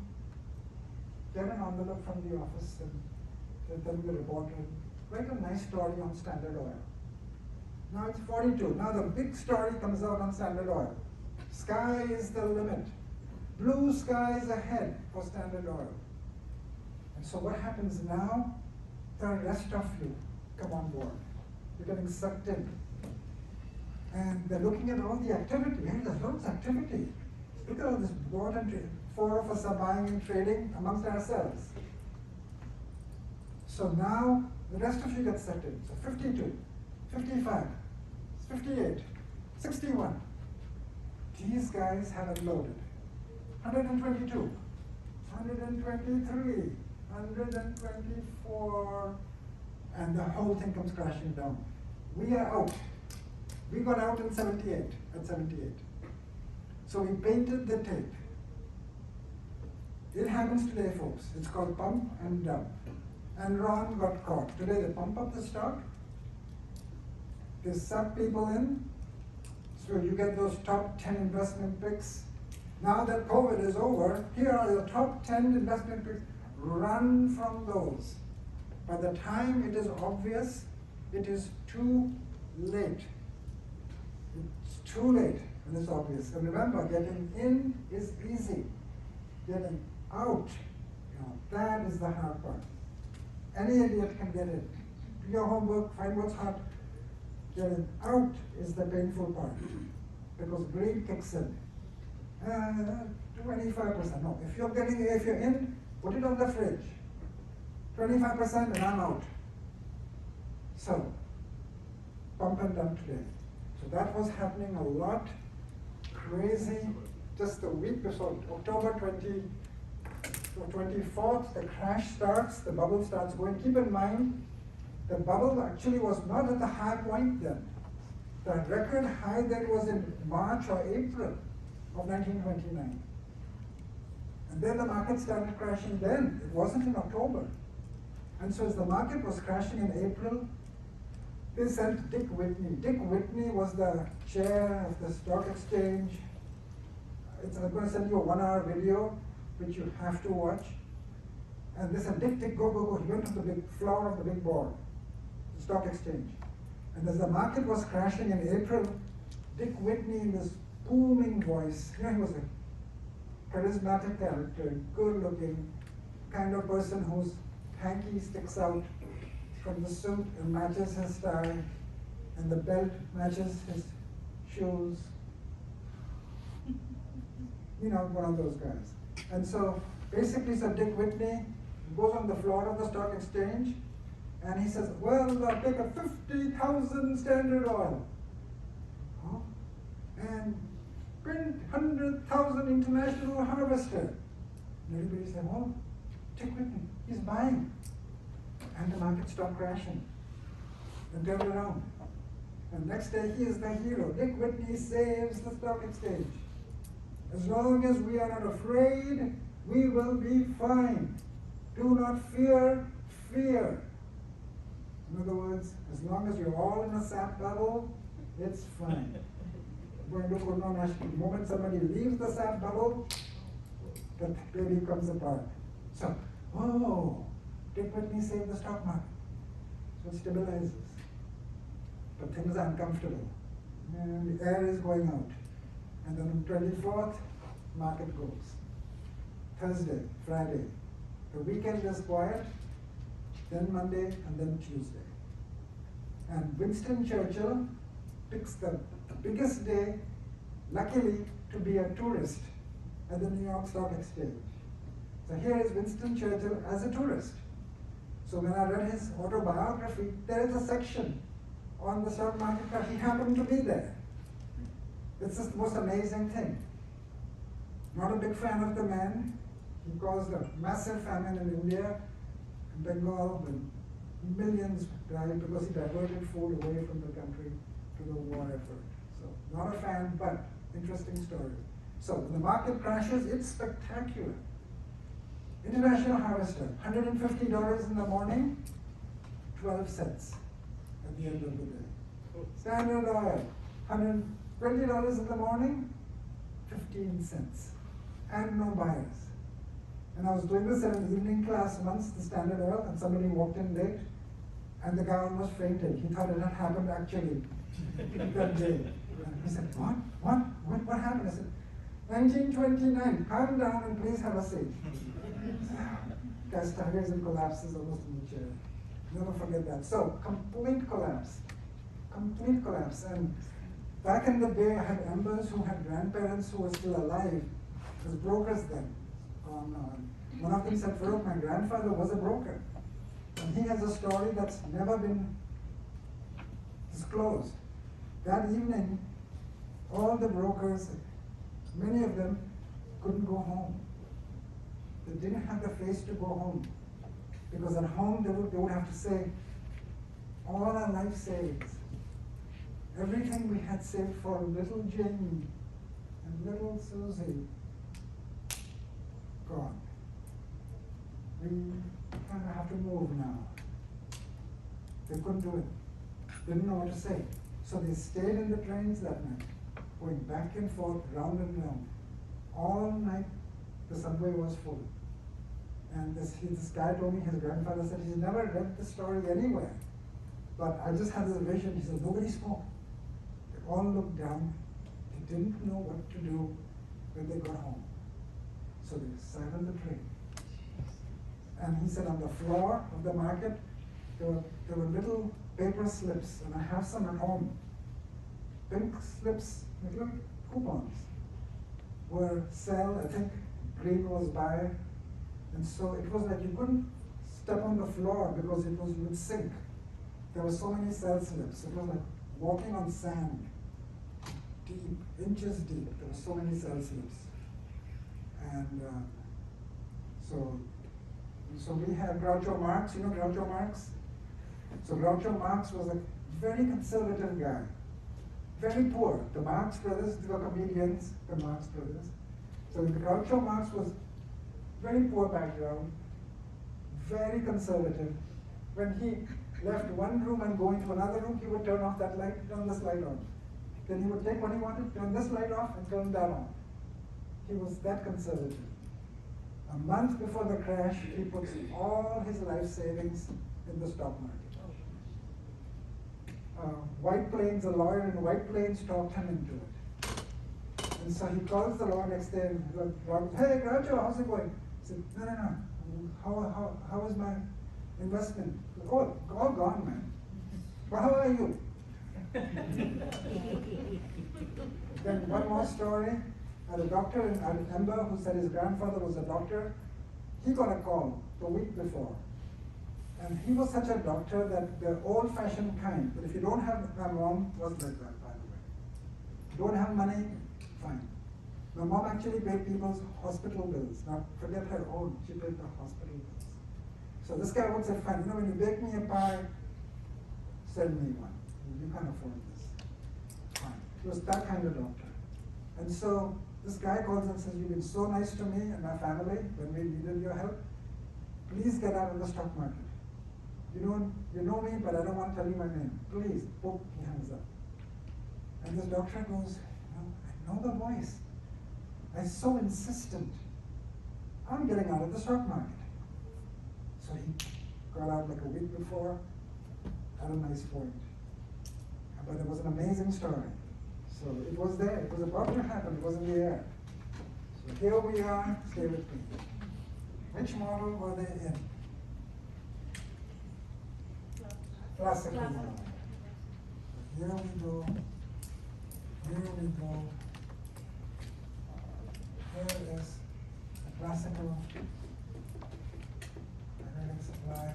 get an envelope from the office and tell the reporter, write a nice story on Standard Oil. Now it's 42. Now the big story comes out on Standard Oil. Sky is the limit. Blue skies ahead for Standard Oil. And so what happens now? The rest of you come on board. You're getting sucked in. And they're looking at all the activity. Hey, there's lots of activity. Look at all this bought and trade. 4 of us are buying and trading amongst ourselves. So now the rest of you get sucked in. So 52, 55, 58, 61. These guys have unloaded. 122, 123, 124, and the whole thing comes crashing down. We are out. We got out in 78, at 78. So we painted the tape. It happens today, folks. It's called pump and dump. And Ron got caught. Today they pump up the stock. They suck people in. So you get those top 10 investment picks. Now that COVID is over, here are the top 10 investment picks. Run from those. By the time it is obvious, it is too late. It's too late when it's obvious. And remember, getting in is easy. Getting out, that is the hard part. Any idiot can get in. Do your homework, find what's hot. Getting out is the painful part. Because greed kicks in. 25%. No, if you're in, put it on the fridge. 25% and I'm out. So, pump and dump today. So that was happening a lot. Crazy. Just the week before, October 24th, the crash starts, the bubble starts going. Keep in mind, the bubble actually was not at the high point then. The record high then was in March or April of 1929. And then the market started crashing then. It wasn't in October. And so as the market was crashing in April, they sent Dick Whitney. Dick Whitney was the chair of the stock exchange. I'm going to send you a 1-hour video, which you have to watch. And they said, Dick, go, go, go. He went to the big floor of the big board, the stock exchange. And as the market was crashing in April, Dick Whitney, in this booming voice, he was a charismatic character, good looking, kind of person whose hanky sticks out from the suit and matches his tie, and the belt matches his shoes. you know, one of those guys. And so basically, so Dick Whitney goes on the floor of the stock exchange and he says, well, I'll take a 50,000 Standard Oil. Huh? And print 100,000 International Harvester. And everybody said, oh, Dick Whitney, he's buying. And the market stopped crashing and turned around. And next day, he is the hero. Dick Whitney saves the stock exchange. As long as we are not afraid, we will be fine. Do not fear, fear. In other words, as long as you're all in a sap bubble, it's fine. The moment somebody leaves the sap bubble, the baby comes apart. So, oh, Dick Whitney saved the stock market. So it stabilizes. But things are uncomfortable. And the air is going out. And then on the 24th, market goes. Thursday, Friday. The weekend is quiet, then Monday, and then Tuesday. And Winston Churchill picks the biggest day, luckily, to be a tourist at the New York Stock Exchange. So here is Winston Churchill as a tourist. So when I read his autobiography, there is a section on the stock market that he happened to be there. This is the most amazing thing. Not a big fan of the man. He caused a massive famine in India, in Bengal, when millions died because he diverted food away from the country to the war effort. So not a fan, but interesting story. So when the market crashes, it's spectacular. International Harvester, $150 in the morning, 12 cents at the end of the day. Standard Oil, $120 in the morning, 15 cents. And no buyers. And I was doing this at an evening class once, the Standard Oil, and somebody walked in late, and the guy almost fainted. He thought it had happened actually that day. And he said, what happened? I said, 1929, calm down and please have a seat. Guy staggers and collapses almost in the chair. Never forget that. So, complete collapse. Complete collapse. And back in the day, I had members who had grandparents who were still alive as brokers then. One of them said, Farooq, my grandfather was a broker. And he has a story that's never been disclosed. That evening, all the brokers, many of them couldn't go home. They didn't have the face to go home. Because at home, they would have to say, all our life savings, everything we had saved for little Jenny and little Susie, gone. We kind of have to move now. They couldn't do it. Didn't know what to say. So they stayed in the trains that night, going back and forth, round and round. All night, the subway was full. And this guy told me, his grandfather said he's never read the story anywhere. But I just had this vision. He said, nobody spoke. They all looked down. They didn't know what to do when they got home. So they sat on the train. And he said on the floor of the market, there were little paper slips, and I have some at home. Pink slips, little coupons, were sell, I think green was buy. And so it was like you couldn't step on the floor because it was with sink. There were so many sell slips. It was like walking on sand, deep, inches deep. There were so many sell slips. And so we had Groucho Marx. You know Groucho Marx? So Groucho Marx was a very conservative guy, very poor. The Marx brothers, they were comedians, the Marx brothers. So Groucho Marx was very poor background, very conservative. When he left one room and go into another room, he would turn off that light, turn this light on. Then he would take what he wanted, turn this light off, and turn that on. He was that conservative. A month before the crash, he puts all his life savings in the stock market. White Plains, a lawyer in White Plains talked him into it. And so he calls the lawyer next day and goes, hey, Groucho, how's it going? He said, no. How is my investment? Oh, all gone, man. Well, how are you? Then one more story. had a doctor in Ember who said his grandfather was a doctor. He got a call the week before. And he was such a doctor that the old-fashioned kind, but if you don't have, my mom was like that, by the way. Don't have money, fine. My mom actually paid people's hospital bills, not forget her own, she paid the hospital bills. So this guy would say, fine, when you bake me a pie, send me one. You can't afford this. Fine. He was that kind of doctor. And so this guy calls and says, you've been so nice to me and my family when we needed your help. Please get out of the stock market. You know me, but I don't want to tell you my name. Please, boom, he hangs up. And this doctor goes, I know the voice. I'm so insistent. I'm getting out of the stock market. So he got out like a week before at a nice point. But it was an amazing story. So it was there. It was about to happen. It was in the air. So here we are. Stay with me. Which model were they in? Classical model. Here we go. Here we go. Here is a classical aggregate supply.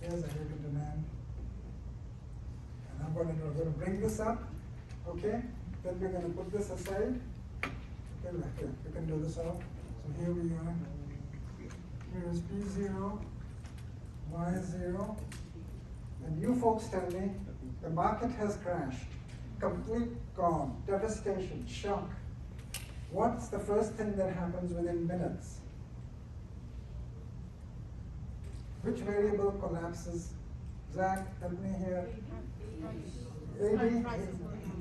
Here's aggregate demand. And we're going to bring this up, okay? Then we're going to put this aside. Okay, right here. We can do this off. So here we are. Here is P0, Y0. And you folks tell me the market has crashed. Complete gone. Devastation, shock. What's the first thing that happens within minutes? Which variable collapses? Zach, help me here. AD?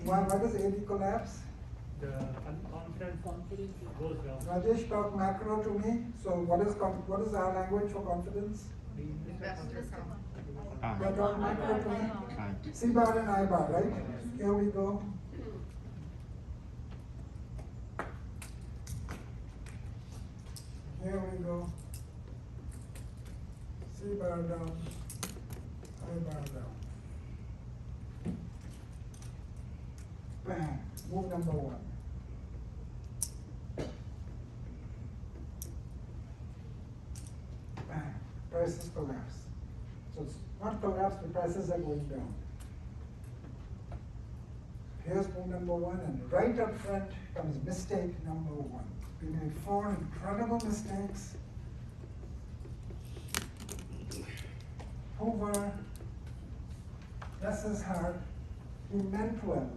Why does AD collapse?
The confidence goes down.
Rajesh talk macro to me. So what is our language for confidence?
Investor confidence.
They talk macro to me.
I.
C bar and I bar, right? Here we go. Here we go. C bar down, I bar down. Bang, move number one. Bang, prices collapse. So it's not collapse, but prices are going down. Here's move number one, and right up front comes mistake number one. We made 4 incredible mistakes. Hoover, bless his heart, he meant well.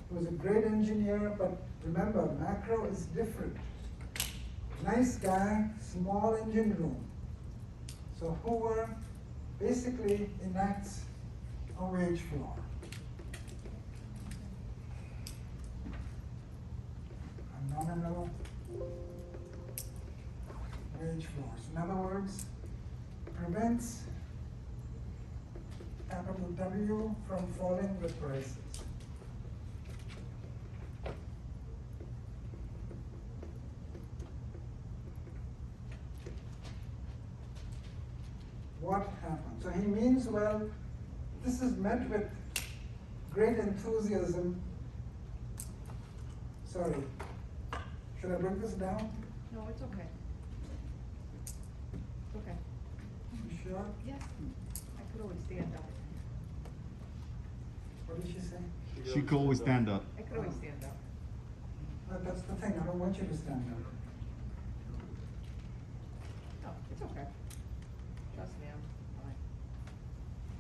He was a great engineer, but remember, macro is different. Nice guy, small engine room. So Hoover basically enacts a wage floor. A nominal wage floors. In other words, prevents capital W from falling with prices. What happened? So he means well. This is met with great enthusiasm. Sorry. Should I bring this down?
No, it's okay. It's okay.
You sure?
Yes, I could always stand up.
What did she say?
She could always stand up.
I could always stand up.
That's the thing. I don't want you to stand up.
No, it's okay. Trust me, I'm fine.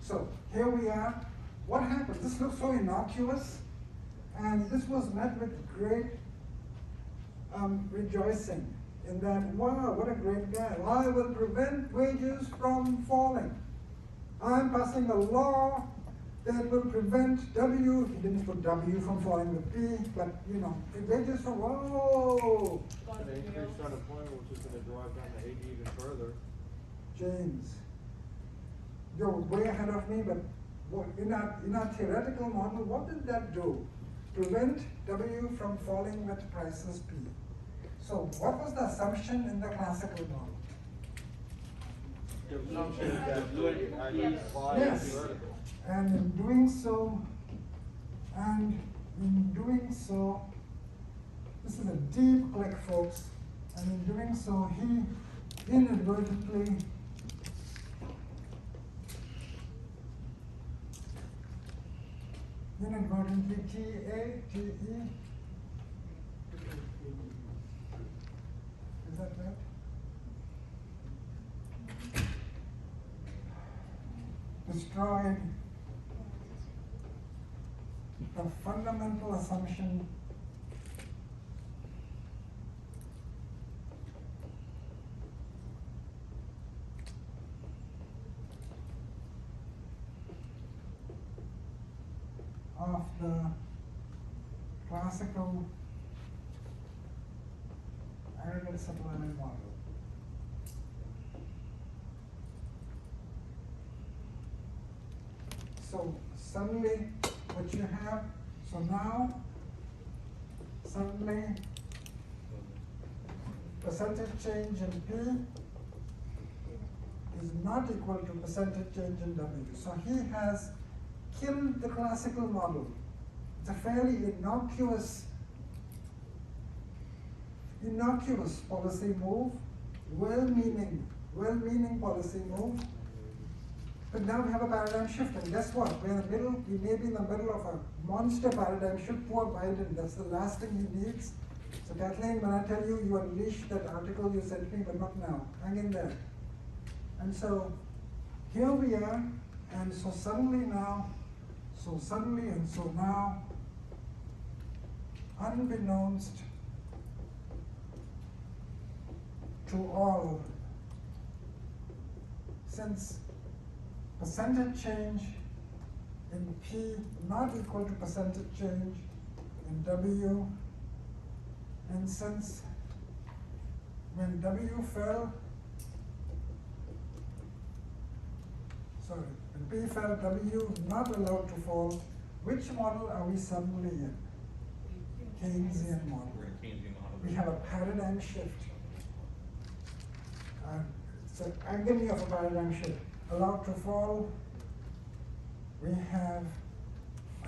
So here we are. What happened? This looks so innocuous, and this was met with great rejoicing in that, wow, what a great guy. I will prevent wages from falling. I'm passing a law that will prevent W, he didn't put W from falling with P, but you know, the wages from, whoa,
And the increased unemployment, which is gonna drive down the AD even further.
James, you're way ahead of me, but what, in our theoretical model, what did that do? Prevent W from falling with prices P. So what was the assumption in the classical model?
The assumption is that doing identify
Yes.
is vertical.
And in doing so, and in doing so, this is a deep click, folks, and in doing so, he inadvertently T-A-T-E, is that right? Destroyed the fundamental assumption of the classical aggregate supply model. So suddenly what you have, so now suddenly percentage change in P is not equal to percentage change in W. So he has killed the classical model. It's a fairly innocuous policy move, well-meaning policy move. But now we have a paradigm shift, and guess what? We may be in the middle of a monster paradigm shift. Poor Biden, that's the last thing he needs. So Kathleen, when I tell you, you unleash that article you sent me, but not now. Hang in there. And so here we are, and so suddenly now, unbeknownst to all, since percentage change in P not equal to percentage change in W, and since when W fell, when P fell, W not allowed to fall, which model are we suddenly in? Keynesian model.
We're in Keynesian model.
We have a paradigm shift. It's an agony of a paradigm shift. Allowed to fall, we have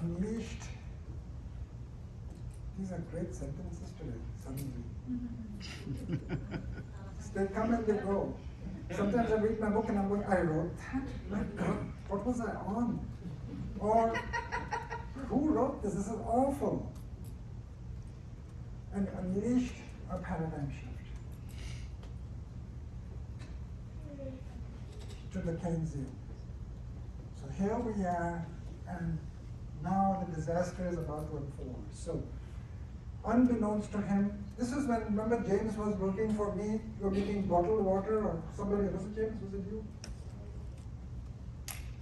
unleashed. These are great sentences today, suddenly. They come and they go. Sometimes I read my book and I'm going, I wrote that? My God, what was I on? Or, who wrote this? This is awful. And unleashed a paradigm shift to the Keynesian. So here we are, and now the disaster is about to unfold. So, unbeknownst to him, this is when, remember James was working for me, you were making bottled water, or somebody, was it James, was it you?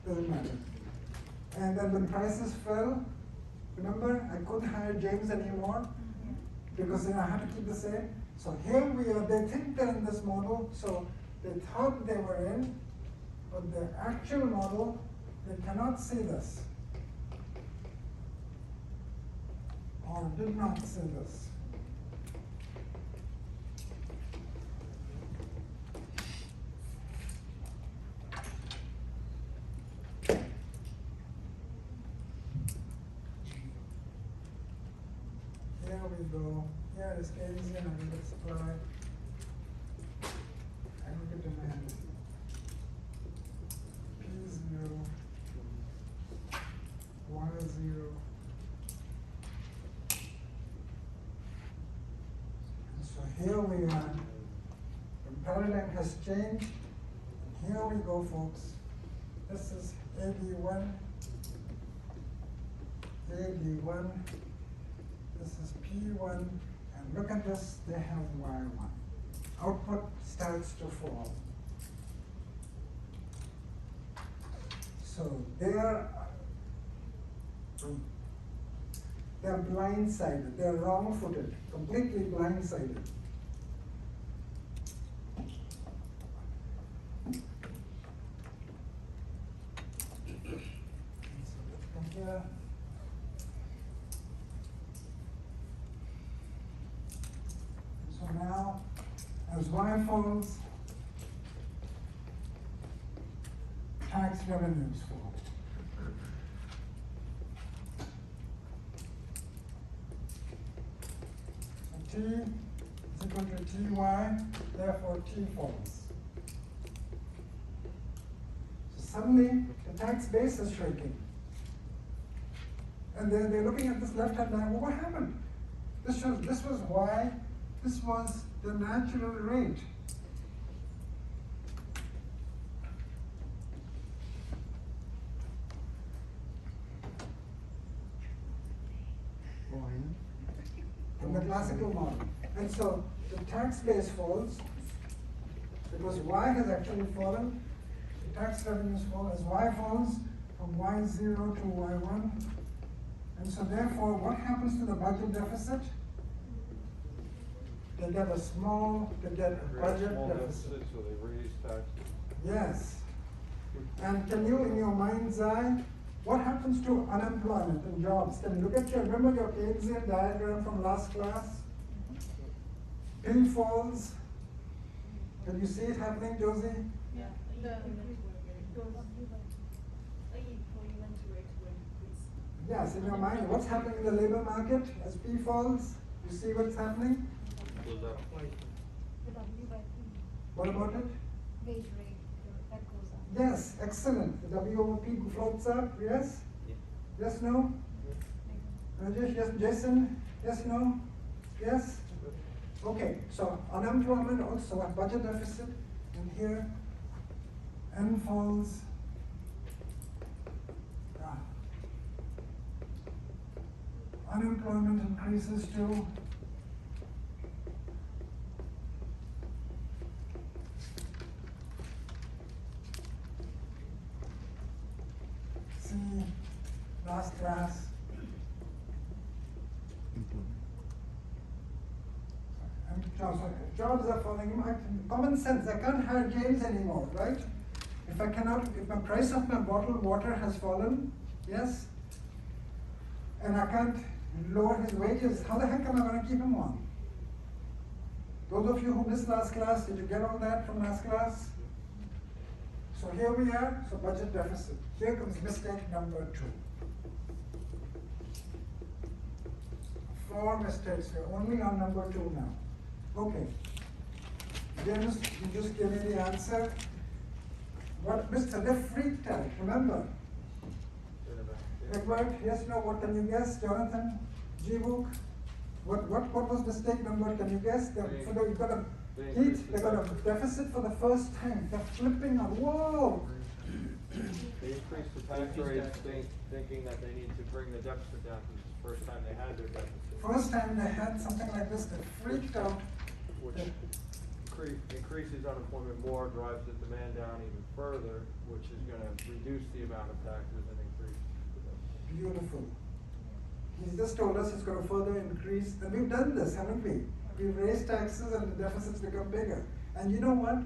Doesn't matter. And then when prices fell, remember, I couldn't hire James anymore, because then I had to keep the same. So here we are, they think they're in this model, so they thought they were in, but the actual model, they cannot see this, or did not see this. Here we go. Here is Keynesian aggregate supply. Aggregate demand. P0, Y0. And so here we are. The paradigm has changed. Here we go, folks. This is AB1. AB1. This is P1, and look at this, they have Y1. Output starts to fall. So they're blindsided, they're wrong-footed, completely blindsided. So let's come here. So now, as Y falls, tax revenues fall. is equal to Ty, therefore T falls. So suddenly the tax base is shrinking. And they're looking at this left-hand line, well, what happened? This shows this was Y, this was the natural rate. From the classical model. And so the tax base falls because Y has actually fallen. The tax revenues fall as Y falls from Y0 to Y1. And so therefore, what happens to the budget deficit? They get a budget
Small
deficit.
so they raise taxes.
Yes. And can you, in your mind's eye, what happens to unemployment and jobs? Can you look at remember your Keynesian diagram from last class? P falls. Can you see it happening, Josie?
Yeah,
Yes, in your mind, what's happening in the labor market as P falls? You see what's happening? What about it?
Wage rate, that goes up.
Yes, excellent. The W over P floats up, yes? Yes, no? Rajesh, yes, Jason? Yes, no? Yes? Okay, so unemployment also, a budget deficit, and here, N falls. Unemployment increases too. See, last class. Jobs are falling. Common sense. I can't hire James anymore, right? If my price of my bottled water has fallen, yes, and I can't lower his wages, how the heck am I going to keep him on? Those of you who missed last class, did you get all that from last class? So here we are, so budget deficit. Here comes mistake number 2. 4 mistakes here, only on number 2 now. Okay. James, you just give me the answer. What, Mr. They freaked out, remember? Edward, yes, no, what can you guess? Jonathan, G-Book? What was mistake number, can you guess? So you've got a they've got a deficit for the first time. They're flipping out, whoa!
They increased the tax rates thinking that they need to bring the deficit down because it's the first time they had their deficit.
First time they had something like this, they freaked out.
Which increases unemployment more, drives the demand down even further, which is gonna reduce the amount of taxes and increase the deficit.
Beautiful. He just told us it's going to further increase, and we've done this, haven't we? We've raised taxes and the deficits become bigger. And you know what?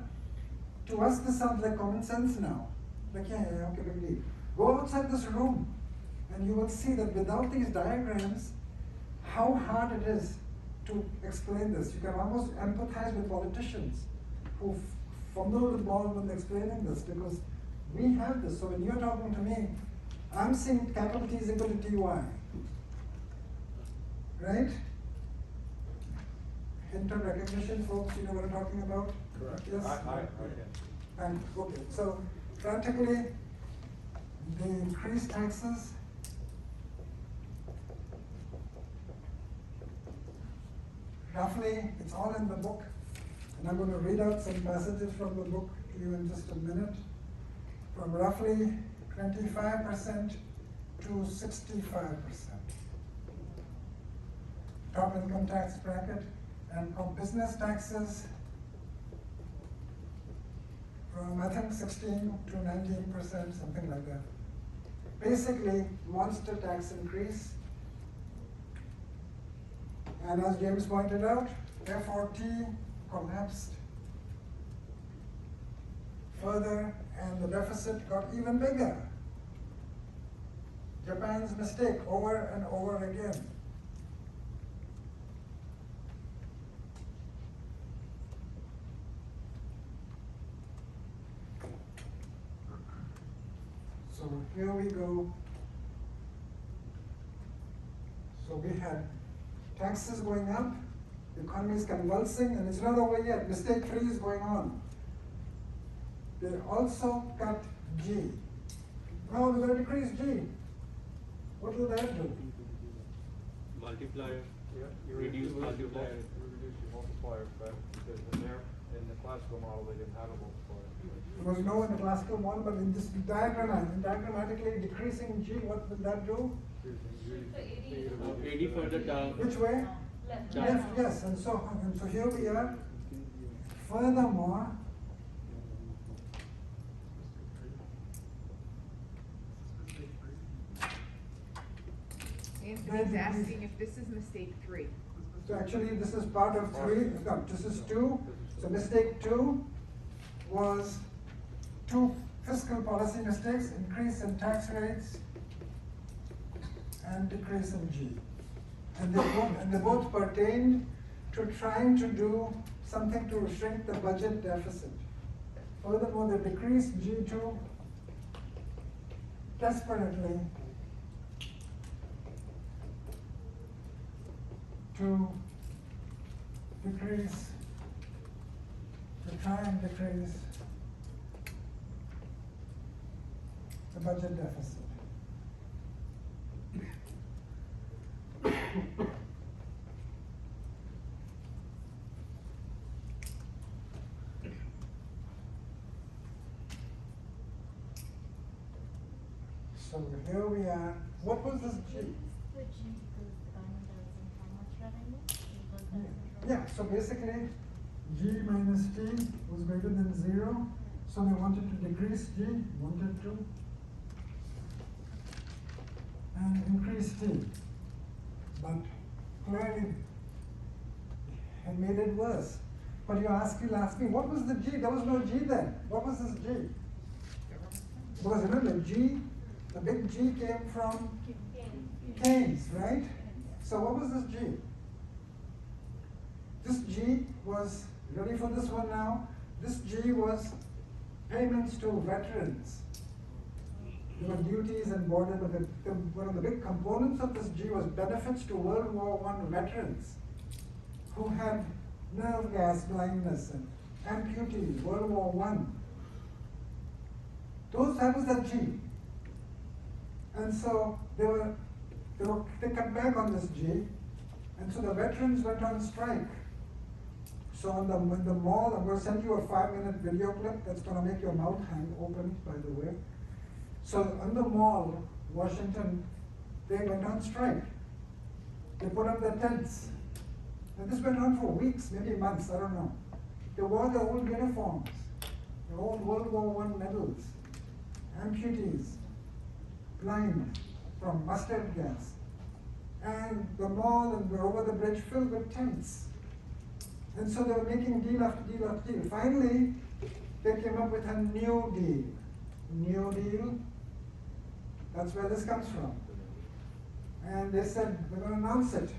To us, this sounds like common sense now. Like, yeah, okay, big deal. Go outside this room, and you will see that without these diagrams, how hard it is to explain this. You can almost empathize with politicians who fumble the ball when explaining this, because we have this. So when you're talking to me, I'm seeing capital T is equal to Ty. Right? Hint of recognition, folks, you know what I'm talking about?
Correct.
Yes?
I
And, okay, so practically, the increased taxes roughly, it's all in the book, and I'm going to read out some passages from the book to you in just a minute. From roughly 25% to 65%. Top income tax bracket, and from business taxes from I think 16 to 19%, something like that. Basically, monster tax increase. And as James pointed out, F4T collapsed further and the deficit got even bigger. Japan's mistake over and over again. So here we go. So we had taxes going up, The economy is convulsing and it's not over yet. Mistake 3 is going on. They also cut G. Now they're going to decrease G. What will that do?
Multiplier.
Yeah, you
Reduce
reduce
multiplier.
You reduce your multiplier effect, because in the classical model, they didn't have a multiplier.
There was no in the classical model, but in this diagrammatically decreasing G, what will that do?
AD further down.
Which way? Left, yes, and so here we are. Furthermore,
Anthony's asking if this is mistake 3.
so actually this is part of 3, no, this is 2. So mistake 2 was 2 fiscal policy mistakes, increase in tax rates and decrease in G. And they both pertained to trying to do something to shrink the budget deficit. Furthermore, they decreased G2 desperately to try and decrease the budget deficit. So here we are. What was this G?
The G because the government doesn't have much revenue. Because that's
Yeah, so basically, G minus T was greater than 0, so they wanted to decrease G, wanted to, and increase T. But clearly, it made it worse. But you'll ask me, what was the G? There was no G then. What was this G? Because remember, G, the big G came from Keynes, right? So what was this G? This G was, ready for this one now? This G was payments to veterans. There were duties and border, but one of the big components of this G was benefits to World War I veterans who had nerve gas blindness and amputees, World War I. That was that G. And so they cut back on this G, and so the veterans went on strike. So in the mall, I'm going to send you a 5-minute video clip that's going to make your mouth hang open, by the way. So in the mall, Washington, they went on strike. They put up their tents. And this went on for weeks, maybe months, I don't know. They wore their old uniforms, their old World War I medals, amputees, blind from mustard gas. And the mall and over the bridge filled with tents. And so they were making deal after deal after deal. Finally, they came up with a new deal. New deal, that's where this comes from. And they said, we're going to announce it.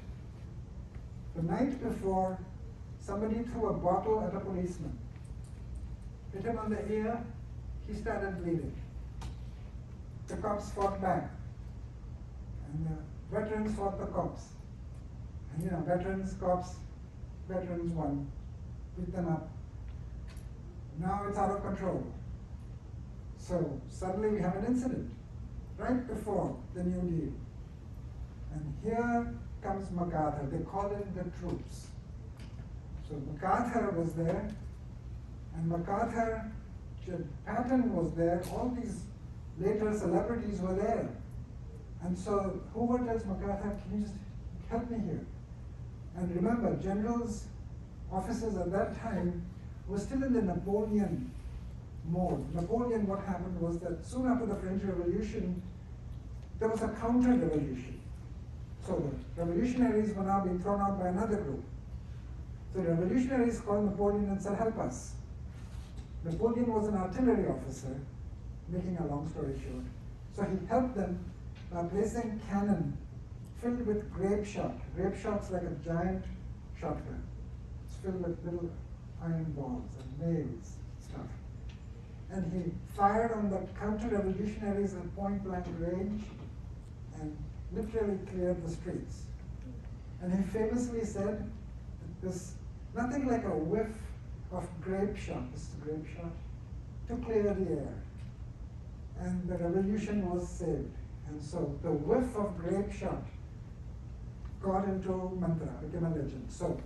The night before, somebody threw a bottle at a policeman. Hit him on the ear, he started bleeding. The cops fought back. And the veterans fought the cops. And veterans, cops, veterans won. Beat them up. Now it's out of control. So suddenly we have an incident right before the New Deal. And here comes MacArthur. They call in the troops. So MacArthur was there, and MacArthur, Patton was there, all these later celebrities were there. And so Hoover tells MacArthur, can you just help me here? And remember, generals, officers at that time were still in the Napoleon mode. Napoleon, what happened was that soon after the French Revolution, there was a counter-revolution. So the revolutionaries were now being thrown out by another group. So the revolutionaries called Napoleon and said, help us. Napoleon was an artillery officer, making a long story short. So he helped them by placing cannon filled with grape shot. Grape shot's like a giant shotgun. It's filled with little iron balls and nails, stuff. And he fired on the counter-revolutionaries at point-blank range and literally cleared the streets. And he famously said, this, nothing like a whiff of grape shot, this is grape shot, to clear the air. And the revolution was saved. And so the whiff of grape shot got into Mantra, became a legend. So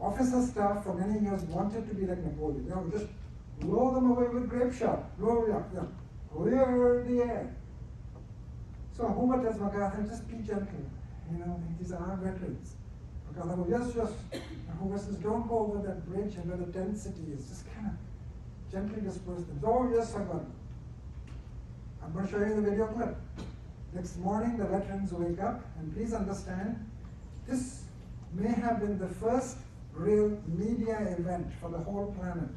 officer staff for many years wanted to be like Napoleon. You know, just blow them away with grape shot, blow it up, yeah, clear the air. So Hoover tells MacArthur, just be gentle. You know, these are our veterans. MacArthur goes, yes. And Hoover says, don't go over that bridge and where the tent city is. Just kind of gently disperse them. Oh, yes, I got it. I'm going to show you the video clip. Next morning, the veterans wake up, and please understand, this may have been the first real media event for the whole planet.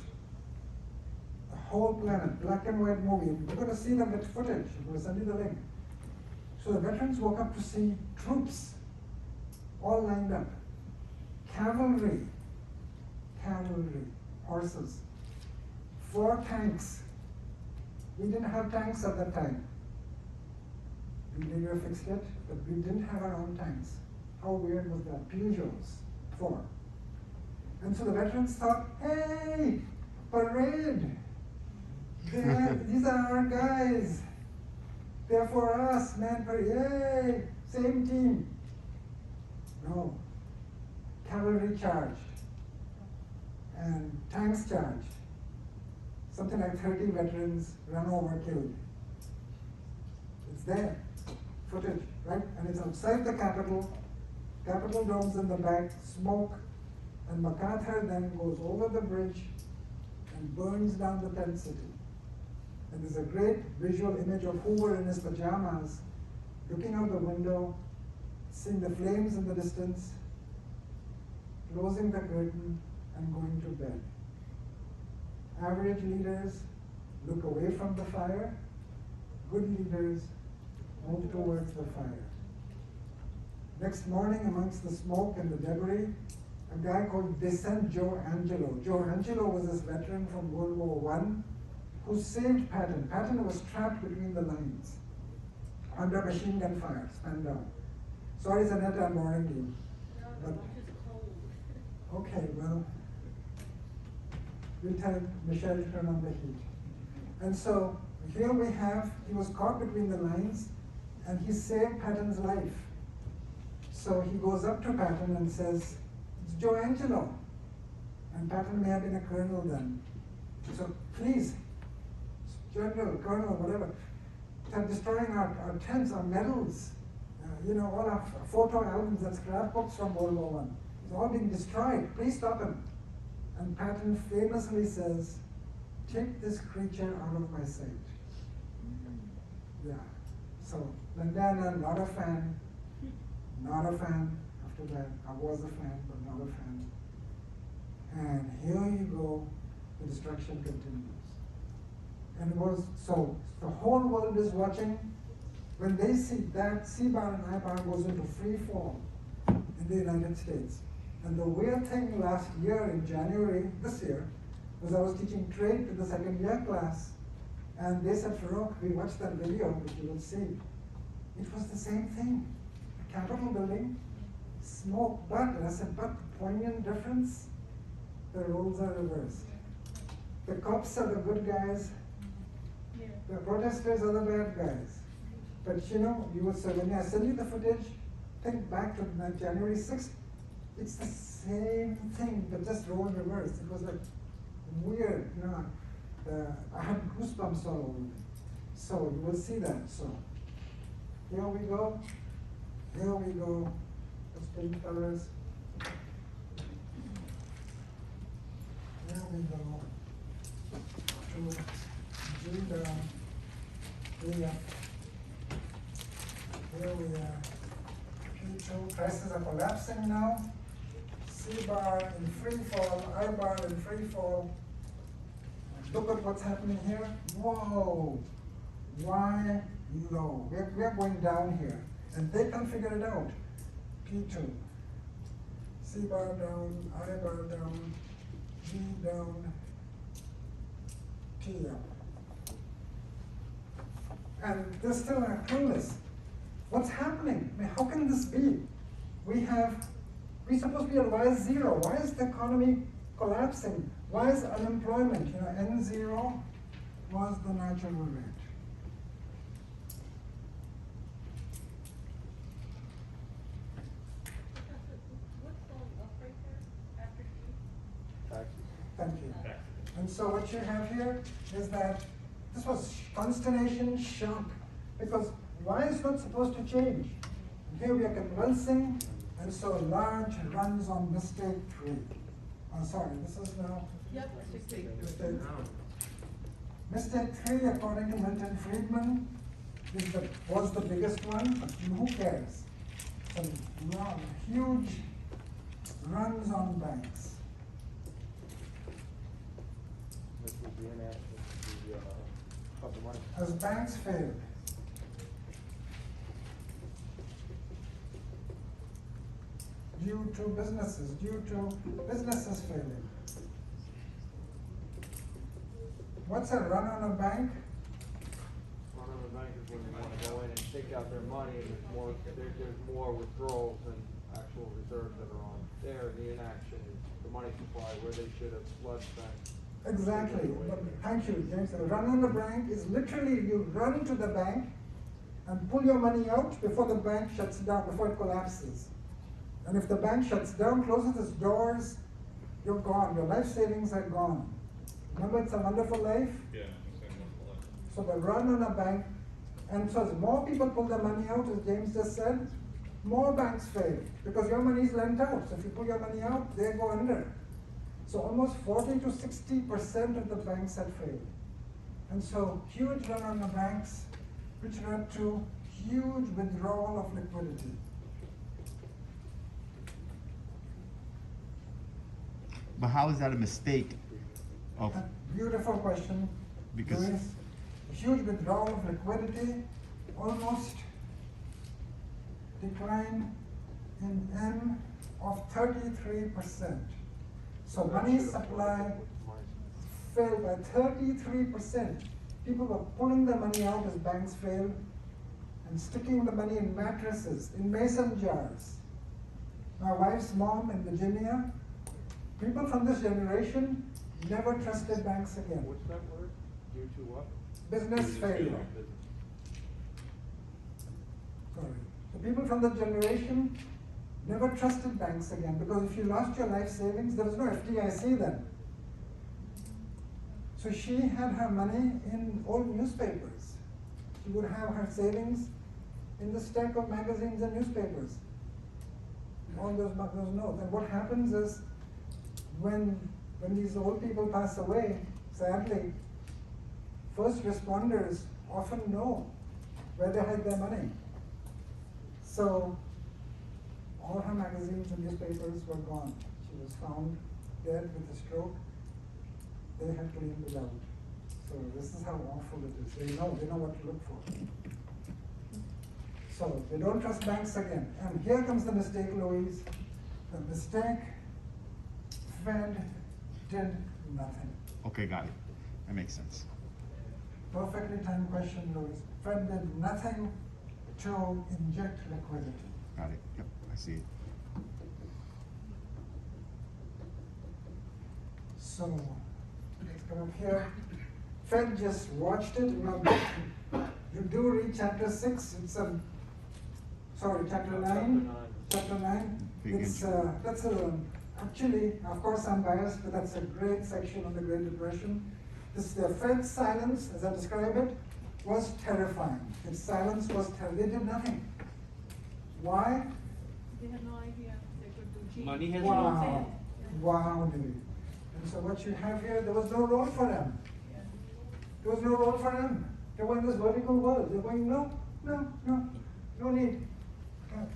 The whole planet, black and white movie. We're going to see them with footage. I'm going to send you the link. So the veterans woke up to see troops all lined up. Cavalry, horses, 4 tanks. We didn't have tanks at that time. We later fixed it, but we didn't have our own tanks. How weird was that? Peugeots, 4. And so the veterans thought, hey, parade. These are our guys. They're for us, man, yay, same team. No, cavalry charged, and tanks charged. Something like 30 veterans run over, killed. It's there, footage, right? And it's outside the Capitol dome's in the back, smoke, and MacArthur then goes over the bridge and burns down the tent city. And there's a great visual image of Hoover in his pajamas, looking out the window, seeing the flames in the distance, closing the curtain, and going to bed. Average leaders look away from the fire. Good leaders move towards the fire. Next morning, amongst the smoke and the debris, a guy called Descent Joe Angelo. Joe Angelo was this veteran from World War I who saved Patton. Patton was trapped between the lines under machine gun fire, Spandau. Sorry, Zanetta, I'm boring you. But, okay, well, we'll tell Michelle to turn on the heat. And so here we have, he was caught between the lines and he saved Patton's life. So he goes up to Patton and says, it's Joe Angelo. And Patton may have been a colonel then. So please, general, colonel, whatever, they're destroying our tents, our medals, all our photo albums and scrapbooks from World War I. It's all being destroyed. Please stop him. And Patton famously says, take this creature out of my sight. Yeah. So Landana, not a fan. Not a fan after that. I was a fan, but not a fan. And here you go, the destruction continues. And it was, so the whole world is watching. When they see that, C-bar and I-bar goes into free fall in the United States. And the weird thing last year in January, this year, was I was teaching trade to the second year class, and they said, Farokh, we watched that video, which you will see. It was the same thing. The Capitol building, smoke, but, and I said, but the poignant difference, the roles are reversed. The cops are the good guys, the protesters are the bad guys. But you would say, when I send you the footage, think back to January 6th, it's the same thing, but just role reversed. It was like weird, I had goosebumps all over me. So you will see that. So here we go. Let's paint colors. Here we go. To G down, E up. Here we are. P2, prices are collapsing now. C-bar in free fall, I-bar in free fall. Look at what's happening here. Whoa! Why low? We're going down here. And they can figure it out. P2. C-bar down, I-bar down, G down, T up. And they're still clueless. What's happening? I mean, how can this be? We have we're supposed to be at Y0. Why is the economy collapsing? Why is unemployment? You know, N0 was the natural rate.
What's going up right there after T?
Taxes.
Thank you. And so what you have here is that this was consternation, shock, because why is not supposed to change? And here we are convulsing, and so large runs on mistake 3. Oh, sorry, this is now
Yep, mistake.
mistake 3. Mistake 3, according to Milton Friedman, was the biggest one, but who cares? Some huge runs on banks.
This would be an answer to the, of the money.
As banks failed. Due to businesses failing. What's a run on a bank?
Run on the bank is when they wanna go in and take out their money, and there's more withdrawals than actual reserves that are on there. The inaction is the money supply where they should have less banks.
Exactly. Thank you, James. A run on the bank is literally you run to the bank and pull your money out before the bank shuts down, before it collapses. And if the bank shuts down, closes its doors, you're gone. Your life savings are gone. Remember, It's a Wonderful Life?
Yeah, it's a wonderful life.
So the run on a bank, and so as more people pull their money out, as James just said, more banks fail because your money is lent out. So if you pull your money out, they go under. So almost 40 to 60% of the banks had failed. And so huge run on the banks, which led to huge withdrawal of liquidity.
But how is that a mistake of,
Beautiful question.
Because-
Luis. Huge withdrawal of liquidity, almost decline in M of 33%. So money supply fell by 33%. People were pulling the money out as banks failed and sticking the money in mattresses, in mason jars. My wife's mom in Virginia, people from this generation never trusted banks again.
What's that word? Due to what?
Business failure. Sorry. The people from the generation never trusted banks again because if you lost your life savings, there was no FDIC then. So she had her money in old newspapers. She would have her savings in the stack of magazines and newspapers. All those notes. And what happens is when these old people pass away, sadly, first responders often know where they hide their money. So all her magazines and newspapers were gone. She was found dead with a stroke. They had cleaned it out. So this is how awful it is. They know what to look for. So they don't trust banks again. And here comes the mistake, Louise. The mistake, Fed did nothing.
okay, got it. That makes sense.
Perfectly timed question, Louise. Fed did nothing to inject liquidity.
Got it. Yep, I see it.
So let's come up here. Fed just watched it. You do read chapter 6. It's chapter 9. Chapter 9.
Big
It's
intro.
that's actually, of course, I'm biased, but that's a great section on the Great Depression. The Fed's silence, as I describe it, was terrifying. Its silence was terrible. They did nothing. Why?
They had no idea they could do cheap.
Money has
Wow. Wow, dude. And so what you have here, there was no role for them.
Yeah.
There was no role for them. They were in this vertical world. They're going, no need.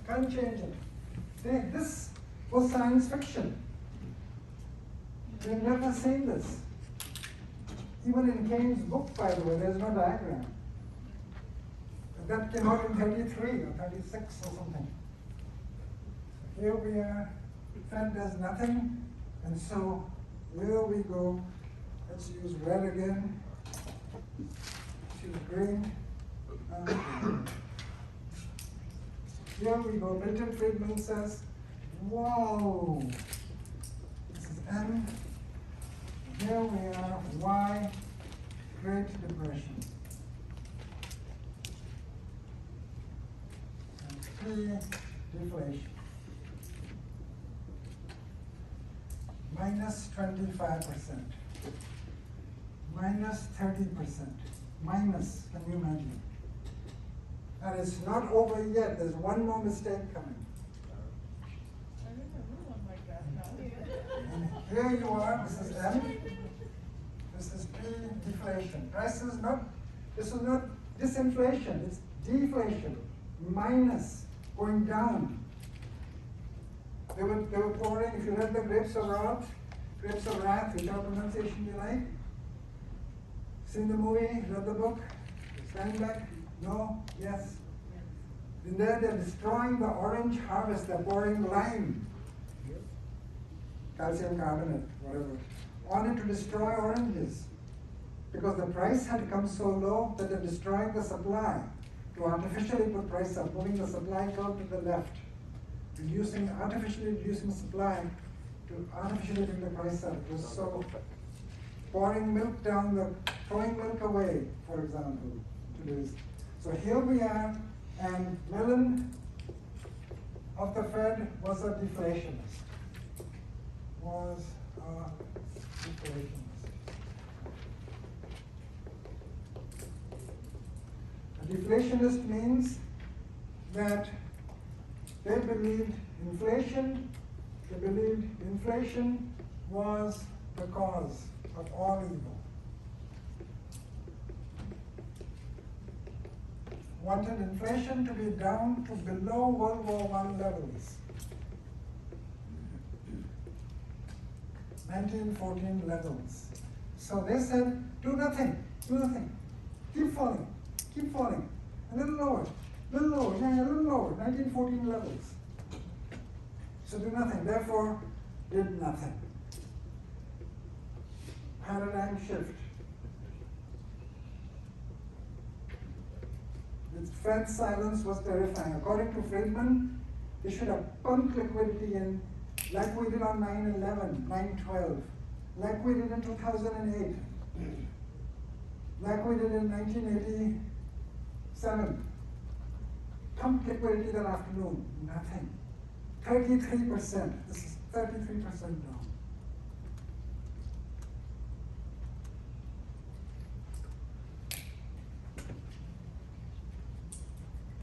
Can't change it. This was science fiction. They've never seen this. Even in Keynes' book, by the way, there's no diagram. That came out in 33 or 36 or something. Here we are, Fed does nothing, and so here we go. Let's use red again. Let's use green. Here we go. Milton Friedman says, whoa, this is M, here we are, Y, Great Depression. And P, deflation. Minus 25%, minus 30%, minus, can you imagine? And it's not over yet, there's one more mistake coming.
I remember one like that now.
And here you are, this is M, this is P, deflation. Price is not, this is not disinflation, it's deflation, minus, going down. They were pouring, if you read the Grapes of Wrath, whichever pronunciation you like. Seen the movie, read the book, Steinbeck? No? Yes? In there they're destroying the orange harvest, they're pouring lime, calcium carbonate, whatever, on it to destroy oranges. Because the price had come so low that they're destroying the supply to artificially put price up, moving the supply curve to the left. Artificially reducing supply to artificially bring the price up. It was so pouring milk down throwing milk away, for example, to do this. So here we are, and Mellon of the Fed was a deflationist. A deflationist means that they believed inflation was the cause of all evil. Wanted inflation to be down to below World War I levels. 1914 levels. So they said, do nothing, keep falling, a little lower, a little lower, 1914 levels. So do nothing, therefore did nothing. Paradigm shift. The Fed silence was terrifying. According to Friedman, they should have pumped liquidity in like we did on 9/11, 9/12, like we did in 2008, like we did in 1987. Pumped liquidity that afternoon, nothing. 33%, this is 33% down.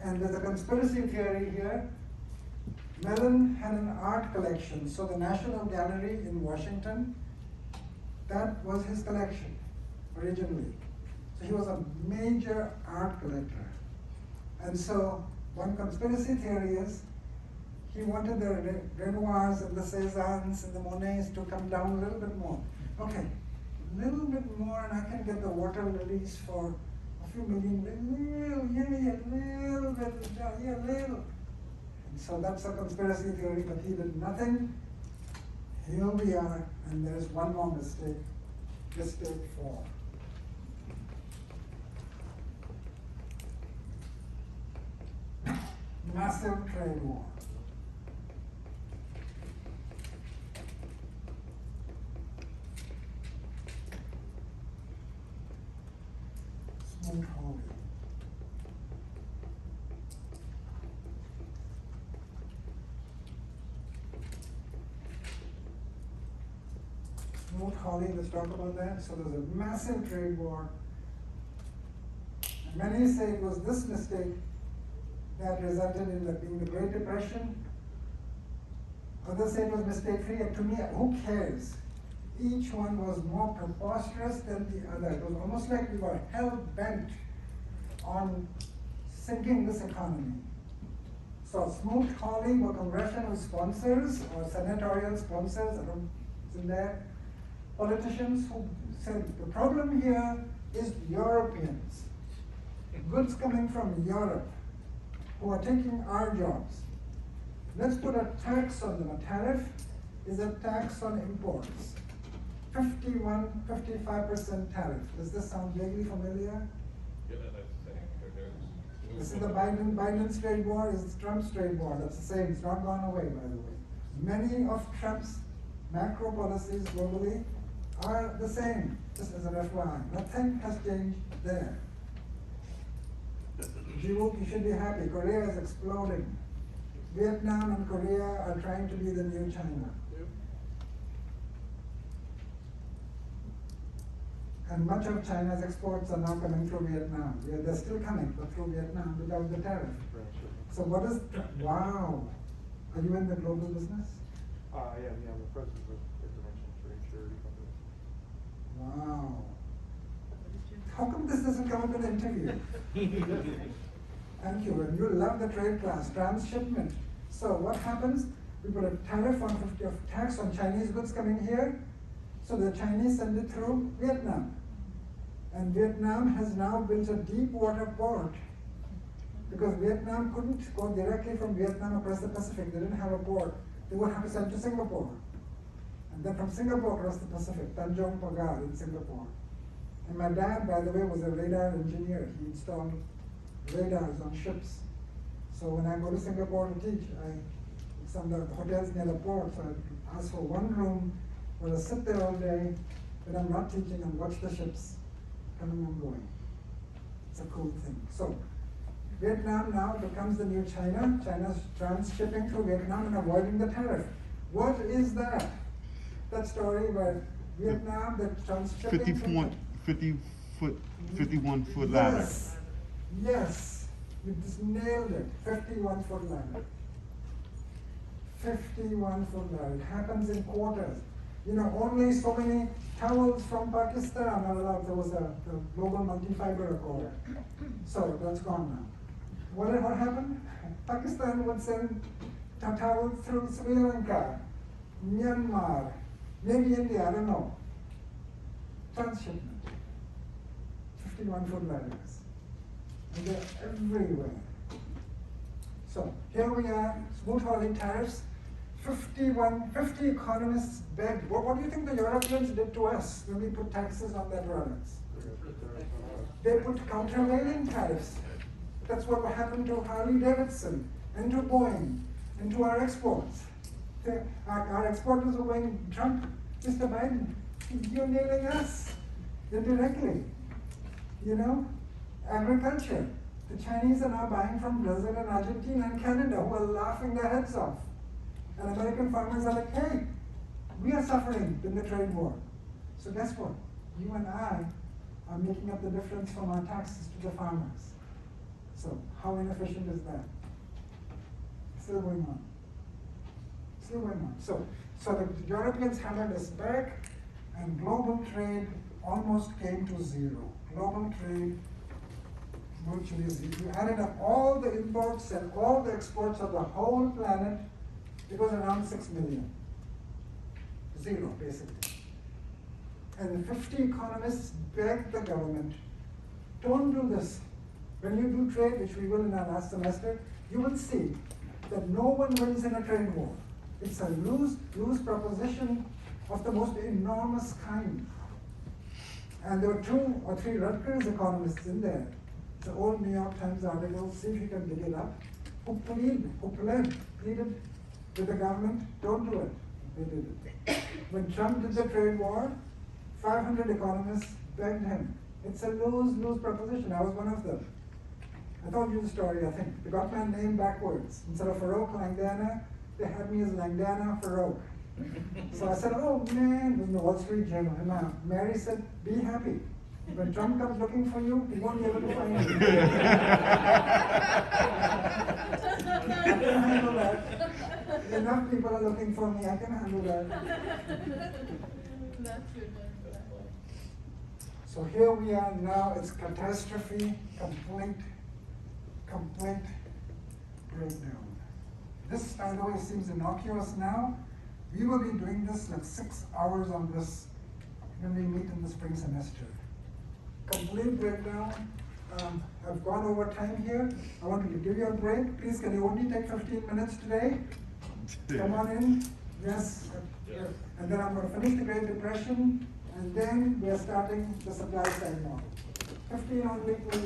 And there's a conspiracy theory here. Mellon had an art collection, so the National Gallery in Washington, that was his collection originally. So he was a major art collector. And so one conspiracy theory is he wanted the Renoirs and the Cézannes and the Monets to come down a little bit more. Okay, a little bit more and I can get the water lilies for a few million, little bit, yeah, little. And so that's a conspiracy theory, but he did nothing. Here we are, and there's one more mistake. Mistake 4. Massive trade war. Smoot-Hawley. Smoot-Hawley, let's talk about that. So there's a massive trade war. And many say it was this mistake that resulted in being the Great Depression. Others say it was mistake 3, and to me, who cares? Each one was more preposterous than the other. It was almost like we were hell-bent on sinking this economy. So Smoot-Hawley were congressional sponsors or senatorial sponsors, I don't know, it's in there, politicians who said the problem here is Europeans, goods coming from Europe, who are taking our jobs. Let's put a tax on them. A tariff is a tax on imports. 55% tariff. Does this sound vaguely familiar?
Yeah, that's the same.
This is the Biden's trade war, this is Trump's trade war. That's the same. It's not gone away, by the way. Many of Trump's macro policies globally are the same, just as a FYI. Nothing has changed there. You should be happy. Korea is exploding. Vietnam and Korea are trying to be the new China. And much of China's exports are now coming through Vietnam. Yeah, they're still coming, but through Vietnam without the tariff. So what is, wow. Are you in the global business?
Yeah, I'm the president of International Trade Charity Company.
Wow. How come this doesn't come up in the interview? Thank you. And you love the trade class, transshipment. So what happens? We put a tariff on 50 of tax on Chinese goods coming here. So the Chinese send it through Vietnam. And Vietnam has now built a deep water port because Vietnam couldn't go directly from Vietnam across the Pacific. They didn't have a port. They would have to send to Singapore. And then from Singapore across the Pacific, Tanjong Pagar in Singapore. And my dad, by the way, was a radar engineer. He installed radars on ships. So when I go to Singapore to teach, some of the hotels near the port, so I ask for one room where I sit there all day, but I'm not teaching and watch the ships coming and going. It's a cool thing. So Vietnam now becomes the new China. China's transshipping through Vietnam and avoiding the tariff. What is that? That story where Vietnam, the transshipping
51 foot ladder.
Yes, yes, you just nailed it. 51-foot ladder. 51-foot ladder. It happens in quarters. You know, only so many towels from Pakistan are allowed. There was the global multi-fiber accord. So that's gone now. What happened? Pakistan would send towels through Sri Lanka, Myanmar, maybe India, I don't know. Transshipment. 51-foot ladders. And they're everywhere. So here we are, smooth hauling tariffs. 50 economists begged. What do you think the Europeans did to us when we put taxes on their products? They put countervailing tariffs. That's what happened to Harley Davidson, and to Boeing, and to our exports. Our exporters were going, Trump, Mr. Biden, you're nailing us indirectly. You know, agriculture. The Chinese are now buying from Brazil and Argentina and Canada, who are laughing their heads off. And American farmers are like, hey, we are suffering in the trade war. So guess what? You and I are making up the difference from our taxes to the farmers. So how inefficient is that? Still going on. Still going on. So the Europeans hammered us back, and global trade almost came to zero. Global trade virtually zero. You added up all the imports and all the exports of the whole planet, it was around 6 million. Zero, basically. And 50 economists begged the government, don't do this. When you do trade, which we will in our last semester, you will see that no one wins in a trade war. It's a lose-lose proposition of the most enormous kind. And there were 2 or 3 Rutgers economists in there. It's an old New York Times article, see if you can dig it up, who pleaded with the government, don't do it. They did it. When Trump did the trade war, 500 economists begged him. It's a lose-lose proposition. I was one of them. I told you the story, I think. They got my name backwards. Instead of Farouk Langdana, they had me as Langdana Farouk. So I said, oh man, it was in the Wall Street Journal. And Mary said, be happy. When Trump comes looking for you, he won't be able to find you. I can handle that. Enough people are looking for me, I can handle that.
That's good.
So here we are now, it's catastrophe, complete breakdown. This, by the way, seems innocuous now. We will be doing this like 6 hours on this when we meet in the spring semester. Complete breakdown. I've gone over time here. I want to give you a break. Please, can you only take 15 minutes today? Come on in. Yes. And then I'm going to finish the Great Depression, and then we are starting the supply side model. 15 only, please.